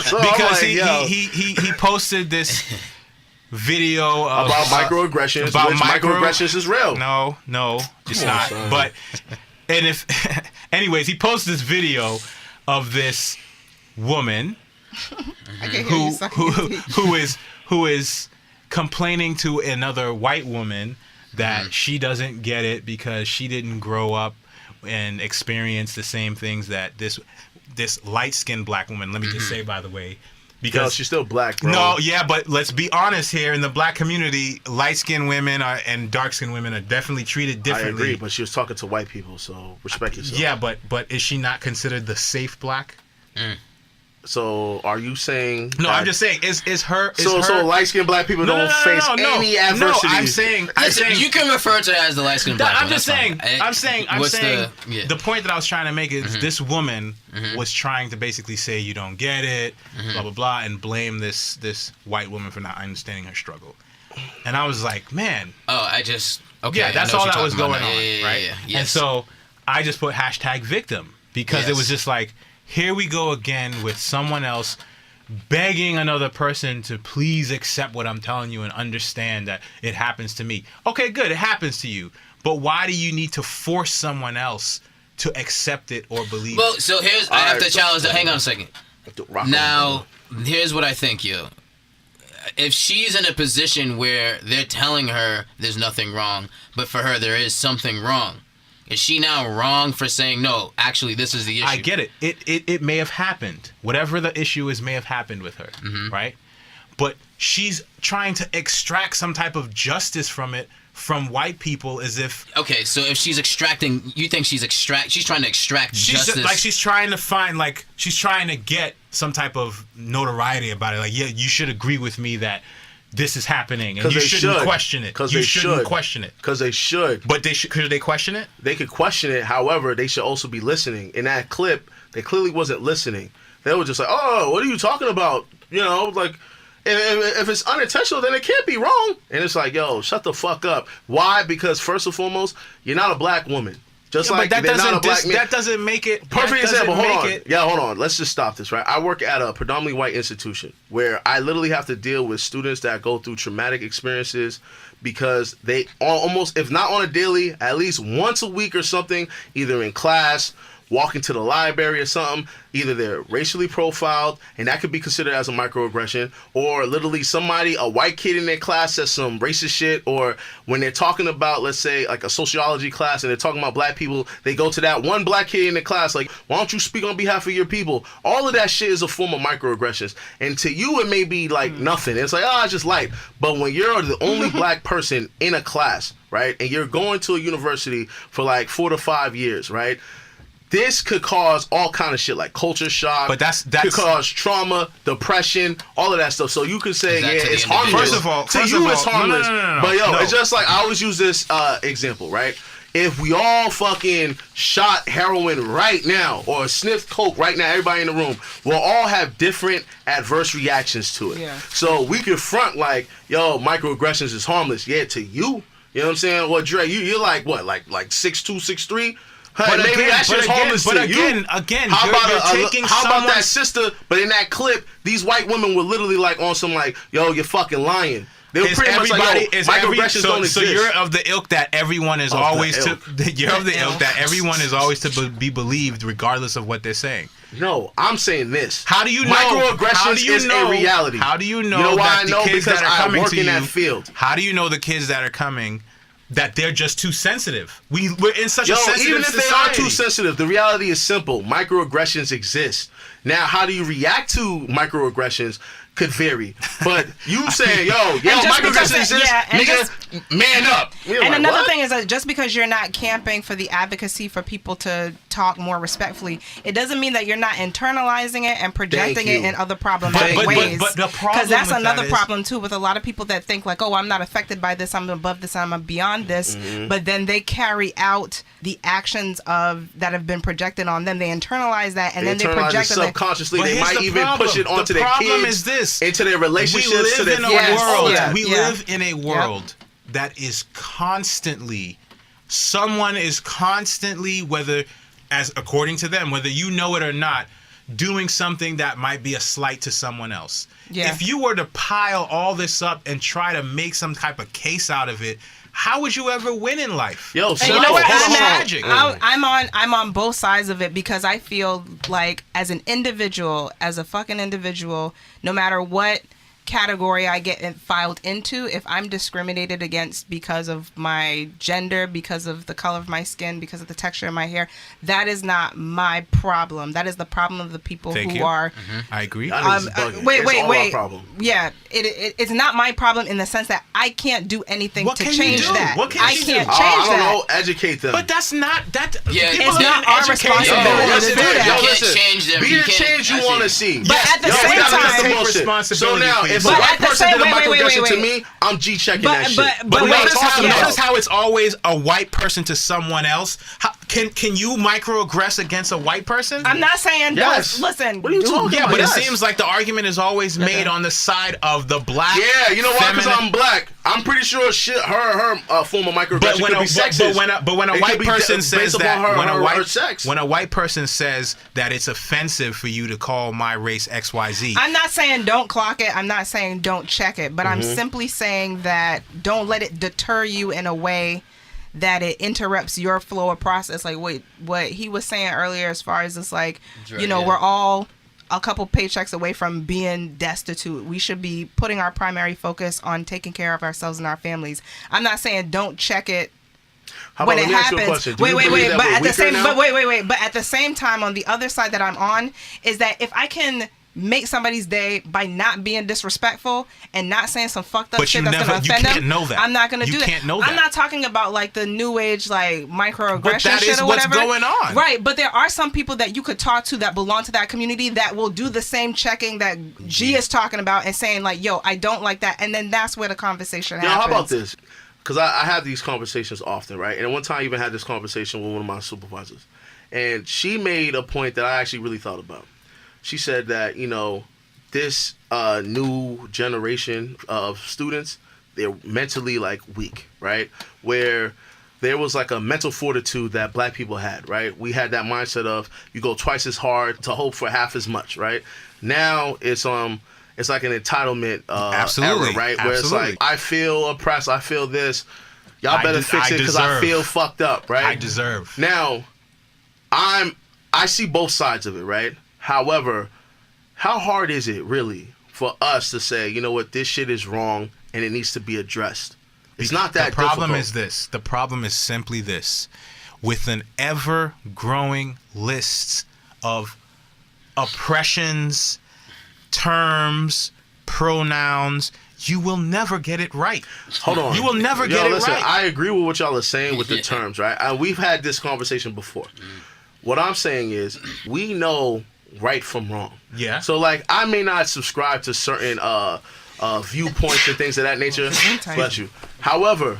So because he posted this video about microaggressions, microaggressions is real. No, it's not. Son. But anyways, he posted this video of this woman who is complaining to another white woman that she doesn't get it because she didn't grow up and experience the same things that this light-skinned black woman, let me just say, by the way, because she's still black, bro. No, yeah, but let's be honest here. In the black community, light-skinned women and dark-skinned women are definitely treated differently. I agree, but she was talking to white people, so respect yourself. Yeah, but is she not considered the safe black? So are you saying? No, I'm just saying. Is her? So light skinned black people don't face any adversity. No, I'm saying you can refer to her as the light skinned black. I'm just saying. I'm saying. The point that I was trying to make is this woman was trying to basically say you don't get it, blah blah blah, and blame this white woman for not understanding her struggle. And I was like, man. Oh, okay. Yeah, that's all that was going on, right? Yeah. And so I just put #victim because it was just like, here we go again with someone else begging another person to please accept what I'm telling you and understand that it happens to me. Okay, good, it happens to you. But why do you need to force someone else to accept it or believe Well, it? so I have to challenge that. Hang on a second. Now, here's what I think, yo. If she's in a position where they're telling her there's nothing wrong, but for her there is something wrong, is she now wrong for saying, no, actually, this is the issue? I get it. It may have happened. Whatever the issue is may have happened with her, right? But she's trying to extract some type of justice from it from white people as if... Okay, so if she's extracting... You think she's trying to extract justice? Just, like, she's trying to find, like... She's trying to get some type of notoriety about it. Like, yeah, you should agree with me that this is happening, and you shouldn't question it. Because they shouldn't question it. Because they should. But could they question it? They could question it. However, they should also be listening. In that clip, they clearly wasn't listening. They were just like, oh, what are you talking about? You know, like... If it's unintentional, then it can't be wrong. And it's like, yo, shut the fuck up. Why? Because first and foremost, you're not a black woman. Just like they're not a black man. That doesn't make it. Perfect example. Hold on. Yeah, hold on. Let's just stop this, right? I work at a predominantly white institution where I literally have to deal with students that go through traumatic experiences because they almost, if not on a daily, at least once a week or something, either in class, walking to the library or something, either they're racially profiled, and that could be considered as a microaggression, or literally a white kid in their class says some racist shit, or when they're talking about, let's say, like a sociology class, and they're talking about black people, they go to that one black kid in the class, like, why don't you speak on behalf of your people? All of that shit is a form of microaggressions. And to you, it may be like nothing. It's like, it's just light. But when you're the only black person in a class, right, and you're going to a university for like 4 to 5 years, right, this could cause all kind of shit like culture shock. But that's could cause trauma, depression, all of that stuff. So you could say, it's harmless. First of all, it's harmless. No. But it's just like I always use this example, right? If we all fucking shot heroin right now or sniffed coke right now, everybody in the room, we'll all have different adverse reactions to it. Yeah. So we could front like, yo, microaggressions is harmless. Yeah, to you. You know what I'm saying? Well, Dre, you're like what, like 6'2", 6'3"? But maybe that shit's harmless to you. How about that sister? But in that clip, these white women were literally like on some like, yo, you're fucking lying. They were pretty much like, yo, microaggressions don't exist. So you're of the ilk that everyone is always to. You're of the ilk that everyone is always to be believed, regardless of what they're saying. No, I'm saying this. How do you know? Microaggressions is a reality. How do you know? You know why I know? Because I work in that field. How do you know the kids that are coming? That they're just too sensitive. We're in such a sensitive even if society. they are too sensitive, the reality is simple. Microaggressions exist. Now, how do you react to microaggressions could vary. But you saying, microaggressions exist, nigga, man up. And another thing is that just because you're not camping for the advocacy for people to talk more respectfully, it doesn't mean that you're not internalizing it and projecting it in other problematic ways. But the problem, because that's another problem too, with a lot of people that think like, oh, I'm not affected by this, I'm above this, I'm beyond this, but then they carry out the actions of that have been projected on them. They internalize that, and then they project it subconsciously. They might even push it onto their kids, into their relationships, to their world. We live in a world that is constantly, someone is constantly, whether as according to them, whether you know it or not, doing something that might be a slight to someone else. If you were to pile all this up and try to make some type of case out of it, how would you ever win in life? You know what? I'm on both sides of it, because I feel like as an individual, as a fucking individual, no matter what category I get filed into, if I'm discriminated against because of my gender, because of the color of my skin, because of the texture of my hair, that is not my problem. That is the problem of the people who are. I agree. Wait. Yeah, it's not my problem in the sense that I can't do anything to change that. What can I you can't do? change that. I don't know. Educate them. But that's not that. It's not our responsibility to do that. You can't change them. Be the change you want to see. But at the same time, so now if a white person did a microaggression to me, I'm G-checking that shit. But notice how it's always a white person to someone else. Can you microaggress against a white person? I'm not saying Yes. don't. Listen. What are you talking Yeah, about? but Yes. it seems like the argument is always made on the side of the black. Yeah, you know why? Because feminine- I'm black. I'm pretty sure her form of microaggression But when could a be sexist. but when a It white could be person based says upon that her when a white person says that it's offensive for you to call my race XYZ. I'm not saying don't clock it. I'm not saying don't check it. But I'm simply saying that don't let it deter you in a way that it interrupts your flow of process. Like what he was saying earlier, as far as it's like, we're all a couple paychecks away from being destitute. We should be putting our primary focus on taking care of ourselves and our families. I'm not saying don't check it How when about, it let me ask you a happens. question. Do you Wait. believe that But we're at the weaker same, now? but at the same time, on the other side that I'm on is that if I can make somebody's day by not being disrespectful and not saying some fucked up But shit you that's gonna never- you offend can't them, know that. I'm not gonna You do that. can't know I'm that. not talking about like the new age like microaggression But that shit is or what's whatever. going on. Right, but there are some people that you could talk to that belong to that community that will do the same checking that G is talking about and saying like, yo, I don't like that, and then that's where the conversation Yo, happens. how about this? Because I have these conversations often, right? And one time I even had this conversation with one of my supervisors. And she made a point that I actually really thought about. She said that, this new generation of students, they're mentally like weak, right? Where there was like a mental fortitude that black people had, right? We had that mindset of you go twice as hard to hope for half as much, right? Now it's like an entitlement Absolutely. era, right? Where it's like, I feel oppressed, I feel this. Y'all better fix it because I feel fucked up, right? I deserve. Now, I see both sides of it, right? However, how hard is it really for us to say, you know what, this shit is wrong and it needs to be addressed? It's not that The problem difficult. is this. The problem is simply this. With an ever-growing list of oppressions, terms, pronouns, you will never get it right. Hold on. You will never get it listen, right. I agree with what y'all are saying with the terms, right? And we've had this conversation before. What I'm saying is, we know right from wrong. Yeah. So, like, I may not subscribe to certain viewpoints and things of that nature. Bless you. However,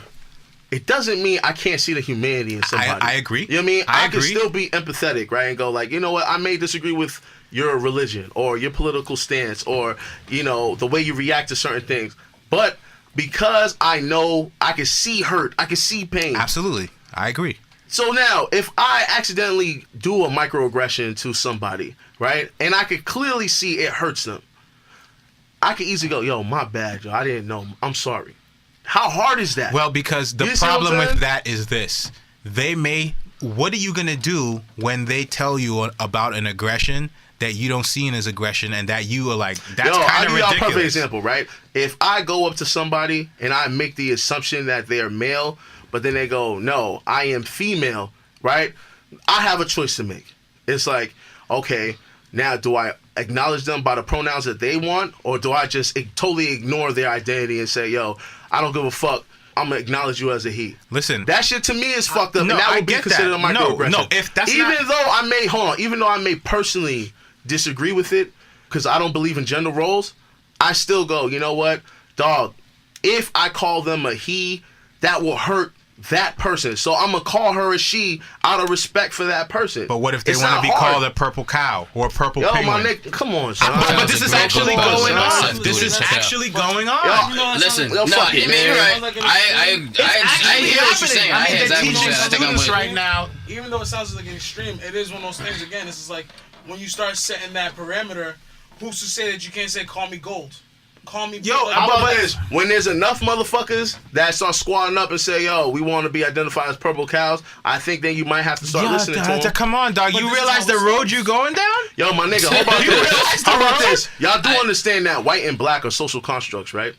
it doesn't mean I can't see the humanity in somebody. I agree. You know what I mean? I can agree. still be empathetic, right? And go like, you know what? I may disagree with your religion or your political stance or, the way you react to certain things. But because I know I can see hurt, I can see pain. Absolutely. I agree. So now, if I accidentally do a microaggression to somebody, right, and I could clearly see it hurts them, I could easily go, yo, my bad, yo, I didn't know. I'm sorry. How hard is that? Well, because the You see what I'm problem with saying? that is this. What are you going to do when they tell you about an aggression that you don't see as aggression and that you are like, that's I'll kind of give you a ridiculous? perfect example, right? If I go up to somebody and I make the assumption that they're male, but then they go, no, I am female, right? I have a choice to make. It's like, okay, now do I acknowledge them by the pronouns that they want, or do I just totally ignore their identity and say, yo, I don't give a fuck, I'm gonna acknowledge you as a he. Listen, That shit to me is fucked up, no, and that I would be get considered that. a microaggression. No, if that's even not- though I may personally disagree with it, because I don't believe in gender roles, I still go, you know what, dog, if I call them a he, that will hurt that person. So I'm gonna call her a she out of respect for that person. but what if they It's want to not be hard. called a purple cow or a purple Yo, penguin? my nigga, come on, son. But this is actually going on. This is Check out. actually going on. Yo, Listen, Yo, no, fuck I it, mean, you're man. right. I hear what you're saying. I hear they're exactly what teaching you're saying. I think I'm students with right now. Even though it sounds like an extreme, it is one of those things. Again, this is like when you start setting that parameter. Who's to say that you can't say "call me gold"? Call me. Yo, How about this? When there's enough motherfuckers that start squatting up and say, yo, we want to be identified as purple cows, I think then you might have to start listening to them. Come on, dog. But You this is realize how the it road starts. you're going down? Yo, my nigga, how about You realize this? the How about road? this? Y'all do understand that white and black are social constructs, right?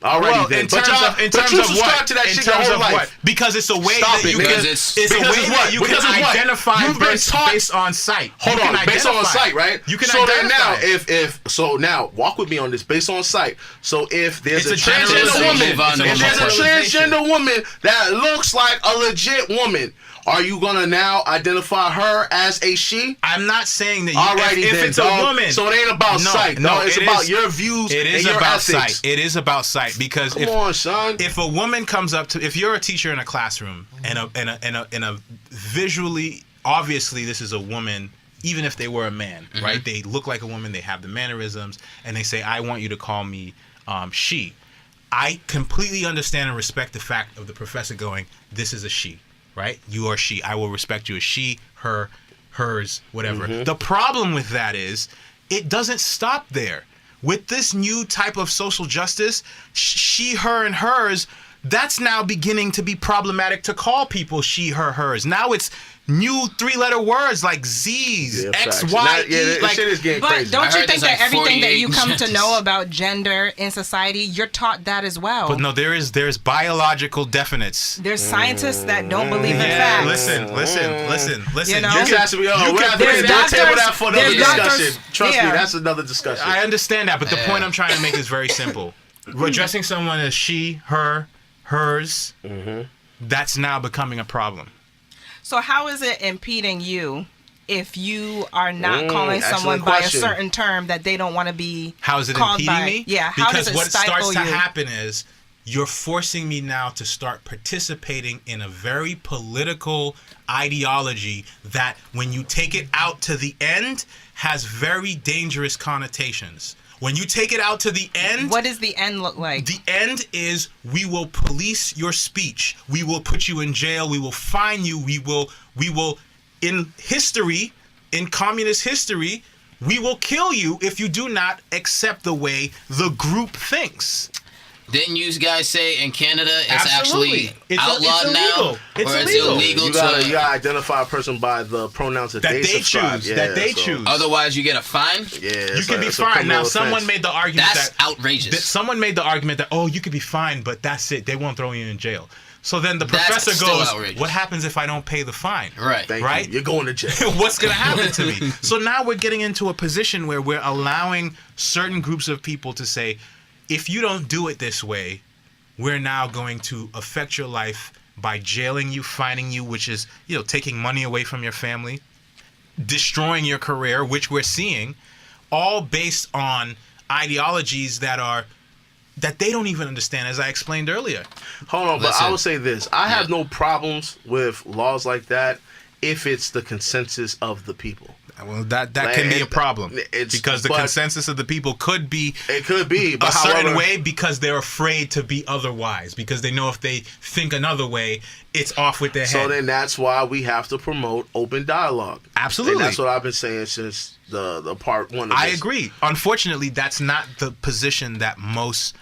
Alrighty Well, then. in terms of you what? subscribe to that In shit your terms whole of life. what? Because it's a way Stop that it, you man. can. Because It's a because way it's that what? you Because can it's what? identify You've been based taught- on sight. Hold You on, can based on identify. sight, right? You can so identify. then now, now walk with me on this based on sight. So if there's It's a a transgender generalization. woman, Move on to if one there's more a question. transgender woman that looks like a legit woman, Are you gonna now identify her as a she? I'm not saying that. Alrighty, if then, it's dog. a woman, So it ain't about sight. No, it's about your views. It is and your about ethics. sight. It is about sight because Come on, son. if a woman comes up to, if you're a teacher in a classroom and a visually, obviously this is a woman. Even if they were a man, right? They look like a woman. They have the mannerisms, and they say, "I want you to call me she." I completely understand and respect the fact of the professor going, "This is a she, right? You are she. I will respect you as she, her, hers, whatever." The problem with that is, it doesn't stop there. With this new type of social justice, she, her, and hers, that's now beginning to be problematic to call people she, her, hers. Now it's new 3-letter words like Z's, X, Y, E. Like, shit is getting but crazy. don't you think that like everything that 48 you come to genders. know about gender in society, you're taught that as well? But no, there's biological definites. There's scientists that don't believe in Yeah, facts. listen. You know? This has to be. You We'll can- have to there's table doctors- that for another there's doctors- discussion. Trust me, yeah. that's another discussion. I understand that, but the point I'm trying to make is very simple. Addressing someone as she, her, hers, that's now becoming a problem. So how is it impeding you if you are not calling excellent someone by a question. certain term that they don't want to be How is it called impeding by? me? Yeah, how because does it what stifle starts to you? happen is you're forcing me now to start participating in a very political ideology that, when you take it out to the end, has very dangerous connotations. When you take it out to the end, What does the end look like? the end is we will police your speech. We will put you in jail. We will fine you. We will in history, in communist history, we will kill you if you do not accept the way the group thinks. Didn't you guys say in Canada it's Absolutely. actually outlawed it's now? illegal. It's or illegal. it's illegal You to... gotta identify a person by the pronouns that they subscribe. choose. Yeah, that they so- choose. Otherwise, you get a fine? Yeah, You can be fined. Now, someone made the argument That's that outrageous. someone made the argument that, oh, you could be fined, but that's it. They won't throw you in jail. So then the That's professor still goes, outrageous. what happens if I don't pay the fine? Right. Thank right? you. You're going to jail. What's going to happen to me? So now we're getting into a position where we're allowing certain groups of people to say, if you don't do it this way, we're now going to affect your life by jailing you, fining you, which is, taking money away from your family, destroying your career, which we're seeing, all based on ideologies that they don't even understand, as I explained earlier. Hold on, but Listen. I will say this. I have no problems with laws like that if it's the consensus of the people. Well, that can be a problem because the but- consensus of the people could be It could be, but a certain however, way because they're afraid to be otherwise, because they know if they think another way, it's off with their So head. then that's why we have to promote open dialogue. Absolutely. And that's what I've been saying since the part one of I this. agree. Unfortunately, that's not the position that most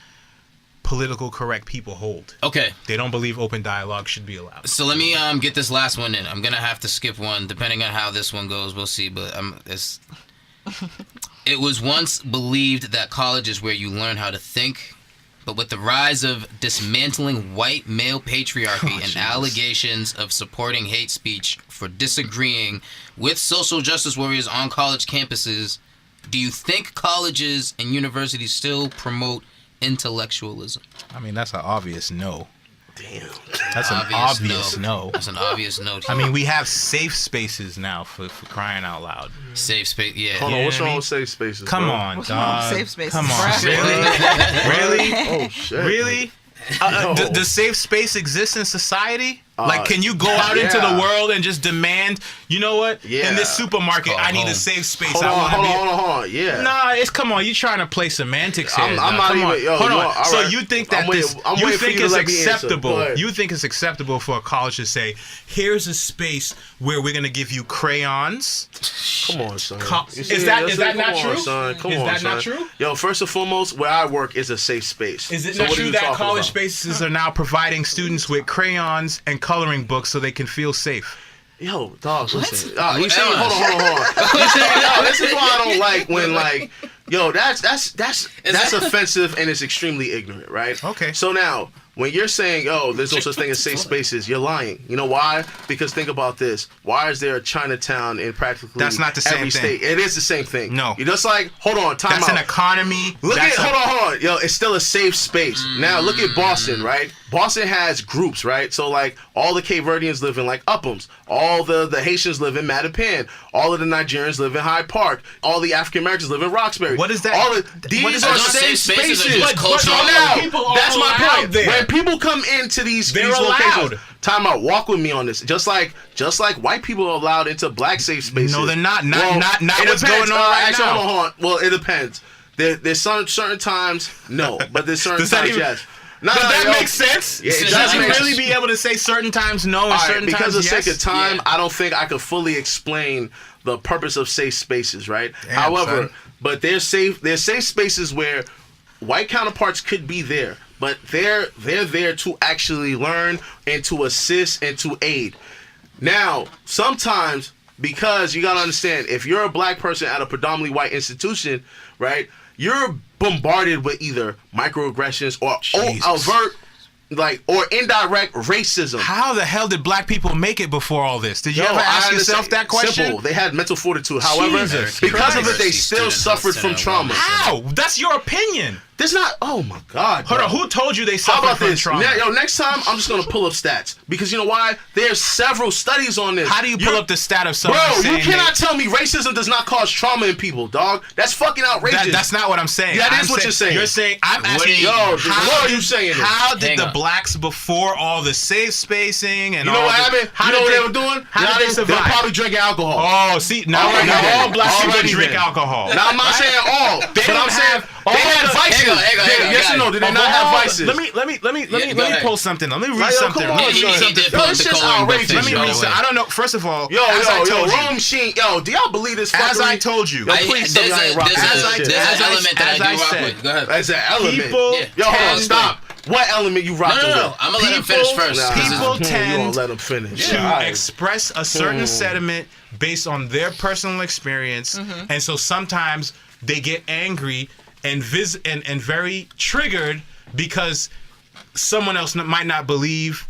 political correct people hold. Okay. They don't believe open dialogue should be allowed. So let me get this last one in. I'm gonna have to skip one depending on how this one goes. We'll see. But it was once believed that college is where you learn how to think, but with the rise of dismantling white male patriarchy and allegations of supporting hate speech for disagreeing with social justice warriors on college campuses, do you think colleges and universities still promote intellectualism? I mean, that's an obvious no. Damn. That's an obvious no. That's an obvious no. I mean, we have safe spaces now for crying out loud. Safe space. Yeah. Hold on, You what's know what I wrong mean? with safe spaces? Come bro? on, What's wrong with dog. safe spaces, Come on, bruh? really? Oh shit. Really? No. Does safe space exist in society? Like, can you go out into yeah. the world and just demand, you know what? Yeah. In this supermarket, Call I need home. a safe space. Hold I on, want to be. hold on. Yeah. Nah, come on. You trying to play semantics here? I'm dog. not Come even- on. yo, Hold you on. know, all So right. you think I'm that waiting for you to it's let me answer. Go acceptable? ahead. You think it's acceptable for a college to say, here's a space where we're gonna give you crayons? Come on, son. You Is see, that that's not come on, true? Son. Come Is on, that son. not true? Yo, first and foremost, where I work is a safe space. Is it So not what are true you that talking college about? spaces are now providing students with crayons and coloring books so they can feel safe? Yo, dog, listen. What? You saying, hold on. You saying, yo, this is why I don't like when, that's offensive and it's extremely ignorant, right? Okay. So now, when you're saying, "Oh, there's no such thing as safe spaces," you're lying. You know why? Because think about this: why is there a Chinatown in practically That's not the same every thing. state? It is the same thing. No. You just like, hold on, time That's out. an economy. Hold on. Yo, it's still a safe space. Now look at Boston, right? Boston has groups, right? So like all the Cape Verdeans live in like Uphams, all the Haitians live in Mattapan, all of the Nigerians live in Hyde Park, all the African Americans live in Roxbury. What is that? These are safe spaces. Just cultural. That's my point. When people come into these locations, time out. Walk with me on this. Just like white people are allowed into black safe spaces. No, they're not. Not it what's depends. going on right actually, now. hold on. Well, it depends. There's certain times no, but there's certain Does that times even- yes. Does that make sense? Yeah, it Should does you make really sense. be able to say certain times no and All right, certain because times of yes? sake of time, Yeah. I don't think I could fully explain the purpose of safe spaces, right? Damn, However, son. but there's safe spaces where white counterparts could be there, but they're there to actually learn and to assist and to aid. Now, sometimes, because you gotta understand, if you're a black person at a predominantly white institution, right, you're bombarded with either microaggressions or overt, like, or indirect racism. How the hell did black people make it before all this? Did you ever I ask yourself understand. that question? Simple. They had mental fortitude. However, Jesus because of Christ. it, they still suffered from trauma. How? That's your opinion. There's not. Oh my God. Hold bro. on. Who told you they How suffered about from this? trauma? Next time I'm just gonna pull up stats because you know why? There's several studies on this. How do you pull up the stat of someone Bro, saying you cannot tell me racism does not cause trauma in people, dog. That's fucking outrageous. that's not what I'm saying. That I'm is what you're saying. You're saying I'm asking you. what are you saying? How did Hang the on. blacks before all the safe spacing and You know all what the- happened? How You know did what they were doing? How did they survive? They're probably drinking alcohol. Oh, see, now Already then. all black people Already drink then. alcohol. Now I'm not saying all, but don't I'm saying have they had the- vices. Hang on, Yes or no? Did they not have vices? Let me go ahead. pull something. Let me read Like, yo, something. come on, Let me He read son. something. did Yo, pull up this the shit's coloring book outrageous, thing, Let me by read the something. way. I don't know. First of all, Yo, as I told you, Rome Sheen. Yo, do y'all believe this? as I fuckery? told you, Yo, please tell me I ain't rocking this shit. There's an element that as I I do rock said, with. Go ahead. That's an element. people Yeah. Yo, hold on, tend- stop. What element you rocking No. with? I'm gonna let him finish first. Nah, 'cause people it's- you tend won't let him finish. to Yeah, express a certain sentiment based on their personal experience, and so sometimes they get angry and very triggered because someone else might not believe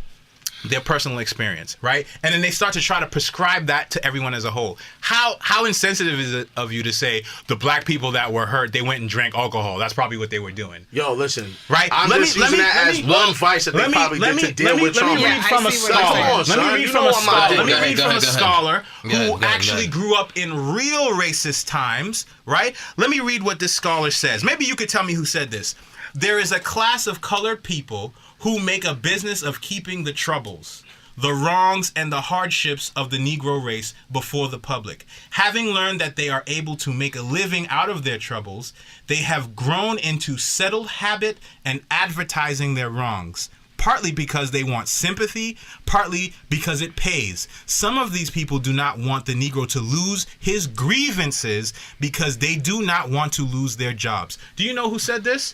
their personal experience, right? And then they start to try to prescribe that to everyone as a whole. How insensitive is it of you to say the black people that were hurt, they went and drank alcohol? That's probably what they were doing. Yo, listen. Right? I'm just using that as one vice that they probably did to deal with Let trauma. me read Yeah, from I a see what you're scholar. saying. Let me Son, read you from know a I'm not scholar. doing Let me that. read Go from a ahead, go ahead. scholar Go ahead, who go ahead, actually go ahead. grew up in real racist times, right? Let me read what this scholar says. Maybe you could tell me who said this. There is a class of colored people who make a business of keeping the troubles, the wrongs, and the hardships of the Negro race before the public. Having learned that they are able to make a living out of their troubles, they have grown into settled habit and advertising their wrongs. Partly because they want sympathy, partly because it pays. Some of these people do not want the Negro to lose his grievances because they do not want to lose their jobs. Do you know who said this?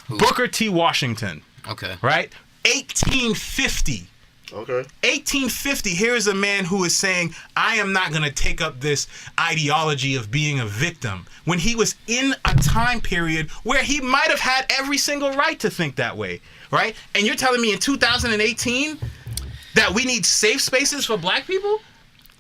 Booker T. Washington, Okay. right? 1850. Okay. 1850, here is a man who is saying, I am not going to take up this ideology of being a victim, when he was in a time period where he might have had every single right to think that way, right? And you're telling me in 2018 that we need safe spaces for black people?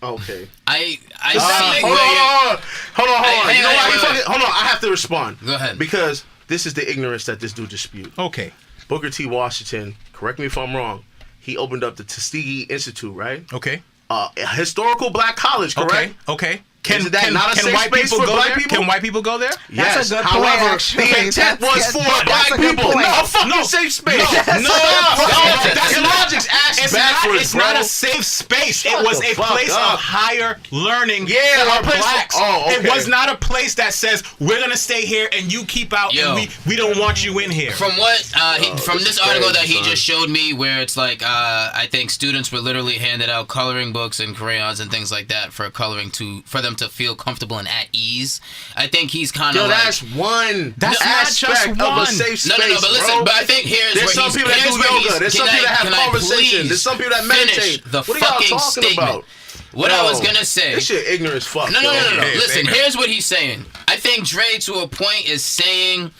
Okay. I that see make- where Hold on. Hey, You know hey, why? wait, You fucking- wait. Hold on. I have to respond. Go ahead. Because this is the ignorance that this dude dispute. Okay. Booker T. Washington, correct me if I'm wrong, he opened up the Tuskegee Institute, right? Okay. A historical black college, correct? Okay. Isn't that not a safe white space people for go black there? people? Can white people go there? Yes. That's a good point, However, actually. the intent was That's- for that's black a good people. point. No, fucking No. safe space. No. That's Your not- logic's ass It's backwards, not bro. a safe space. Shut It was the a fuck place up. of higher learning Yeah, for a place- blacks. oh, okay. It was not a place that says we're gonna stay here and you keep out Yo. and we don't want you in here. from what from this this is article crazy, that he son. just showed me, where it's like I think students were literally handed out coloring books and crayons and things like that for them to feel comfortable and at ease. I think he's kind Yo, of like, that's one That's not just aspect of a one. safe space, no, but listen, bro. but I think here's There's where some he's, people that here's do where yoga. he's- There's some can people that have can I conversation. please There's some people that finish meditate. the What are y'all fucking talking statement? about? What I Yo, was gonna say. This shit ignorant as fuck. No. yo. Hey, Listen, ignorant. here's what he's saying. I think Dre, to a point, is saying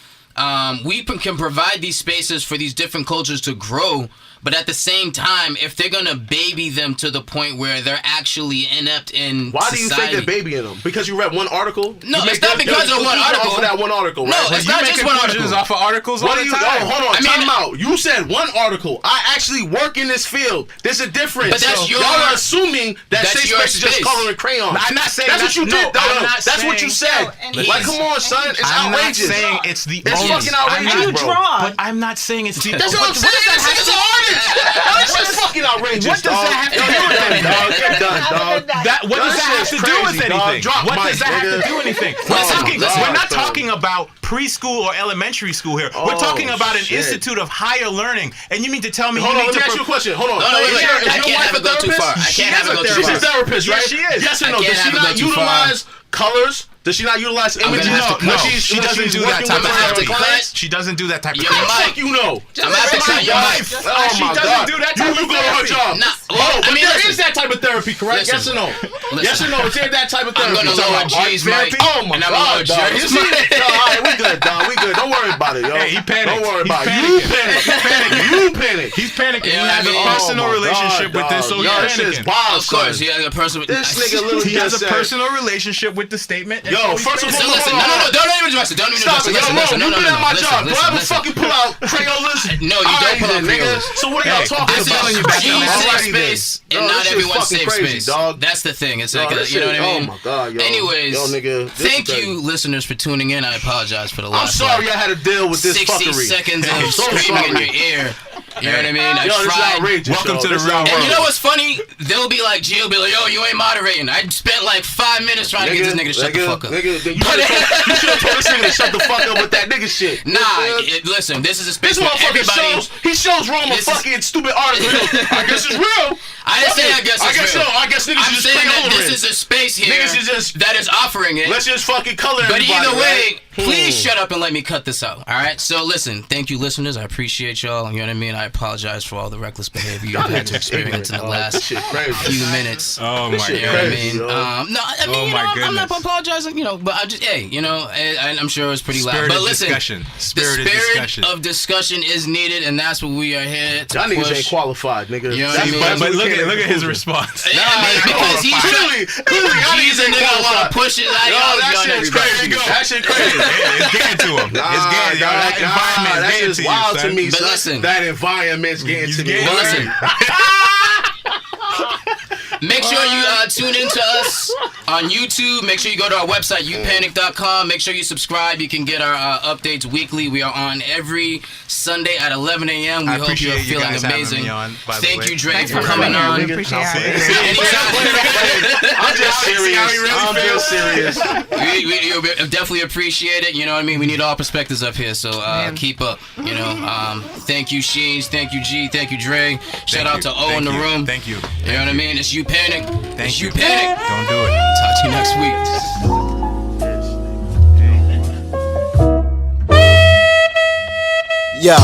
we can provide these spaces for these different cultures to grow. But at the same time, if they're gonna baby them to the point where they're actually inept in why society, do you think they're babying them? Because you read one article? No, it's not because of one article. Off of that one article, right? No, it's not just one article. Off of articles all the time. Hold on, time out. You said one article. I actually work in this field. There's a difference. But that's y'all are assuming that safe space is just coloring crayons. I'm not saying that's what you did. That's what you said. Like, come on, son. It's outrageous. I'm not saying it's the It's only. fucking outrageous, bro. But I'm not saying it's the. That's what I'm saying. This nigga's an artist. That's just fucking outrageous. What does that have to do with anything? Get done, dog. What does that have to do with anything? What does that have to do with anything? We're not talking about preschool or elementary school here. We're talking about an institute of higher learning. And you mean to tell me Hold on, let me ask you a question. Hold on. I can't have it go too far. She's a therapist, right? She is. Yes or no? Does she not utilize colors? Does she not utilize images? No, she doesn't do that type of therapy. She doesn't do that type of therapy. Fuck you know. I'm gonna have to cut your mic. She doesn't do that type of therapy. You go to her job. But there is that type of therapy, correct? Yes or no? Yes or no? Is there that type of therapy? I'm gonna lower G's mic. Oh my God, dog. You see it? All right, we good, dog. We good. Don't worry about it, yo. Hey, he panicked. Don't worry about it. You panic. You panic. He's panicking. He has a Oh personal relationship with this, so he's panicking. Of course, he has a personal. This nigga literally He has a personal relationship with the statement. Yo, first of all, Listen, no, don't even address it. Don't even address it. Listen, you been at my job. Do I ever fucking pull out Crayolas? No, you don't pull out Crayolas. So what are y'all talking about? G's safe space and not everyone's safe space. That's the thing. It's like, you know what I mean? Oh my God, yo. Anyways, yo, nigga, thank you, listeners, for tuning in. I apologize for the last. I'm sorry I had to deal with this 60 fuckery. seconds of screaming in your ear. You know what I mean? I tried. Welcome to the real world. And you know what's funny? They'll be like, G'll be like, yo, you ain't moderating. I spent like 5 minutes trying to get this nigga to shut the fuck up. You should have told this nigga to shut the fuck up with that nigga shit. Nah, listen, this is a space this where everybody... He shows Rome a fucking stupid article. I guess it's real. I didn't say I guess it's real. I guess niggas I'm just saying that Crayola this is a space here just that is offering it. Let's just fucking color But everybody, either way, right? please shut up and let me cut this out. All right? So listen, thank you, listeners. I appreciate y'all. You know what I mean? I apologize for all the reckless behavior you've had to experience in the last few minutes. Oh my God. You know what I mean? No, I mean, you know, I'm not goodness. apologizing, you know, but I just, hey, you know, I'm sure it was pretty loud. Spirited But listen, discussion. the spirit of discussion is needed, and that's what we are here to Y'all push. niggas ain't qualified, nigga. You know what I mean? But look at his response. Yeah, because he's Clearly, a nigga want to push it like that shit's crazy. That shit crazy. It's getting to him. It's getting to him. That environment's that getting is to you, wild son. to me, But son. listen. That environment's getting to me. But listen. Make sure you tune into us on YouTube. Make sure you go to our website, upanic.com. Make sure you subscribe. You can get our updates weekly. We are on every Sunday at 11 a.m. We hope you're feeling amazing. Thank you, Drake, for coming on. We appreciate it. I'm just serious. We definitely appreciate it. You know what I mean? We need all perspectives up here, so keep up. You know, thank you, Sheens. Thank you, G. Thank you, Dre. Shout out to O in the room. Thank you. You know what I mean? It's You Panic. Thank you. You Panic. Don't do it. Talk to you next week. Yo,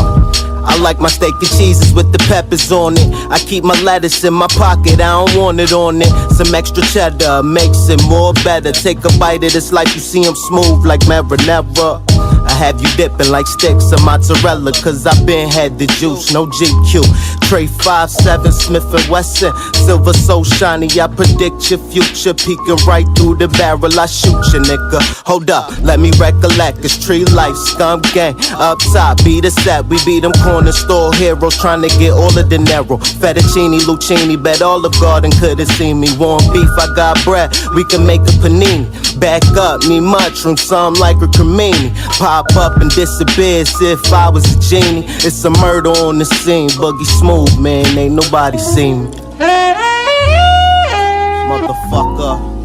I like my steak and cheeses with the peppers on it. I keep my lettuce in my pocket, I don't want it on it. Some extra cheddar makes it more better. Take a bite of this like you see them smooth like marinara. I have you dipping like sticks of mozzarella, cause I been had the juice, no GQ. Trey 5'7", Smith & Wesson, silver so shiny, I predict your future. Peeking right through the barrel, I shoot you, nigga. Hold up, let me recollect, it's tree life, scum gang. Up top, beat a set, we beat them corner store heroes, trying to get all of the narrow. Fettuccine, Lucchini, bet all of Garden could've seen me. Warm beef, I got bread, we can make a panini. Back up, me mushroom, some like a cremini. Pop up and disappear as if I was a genie. It's a murder on the scene, Boogie smooth, man, ain't nobody seen me. Motherfucker.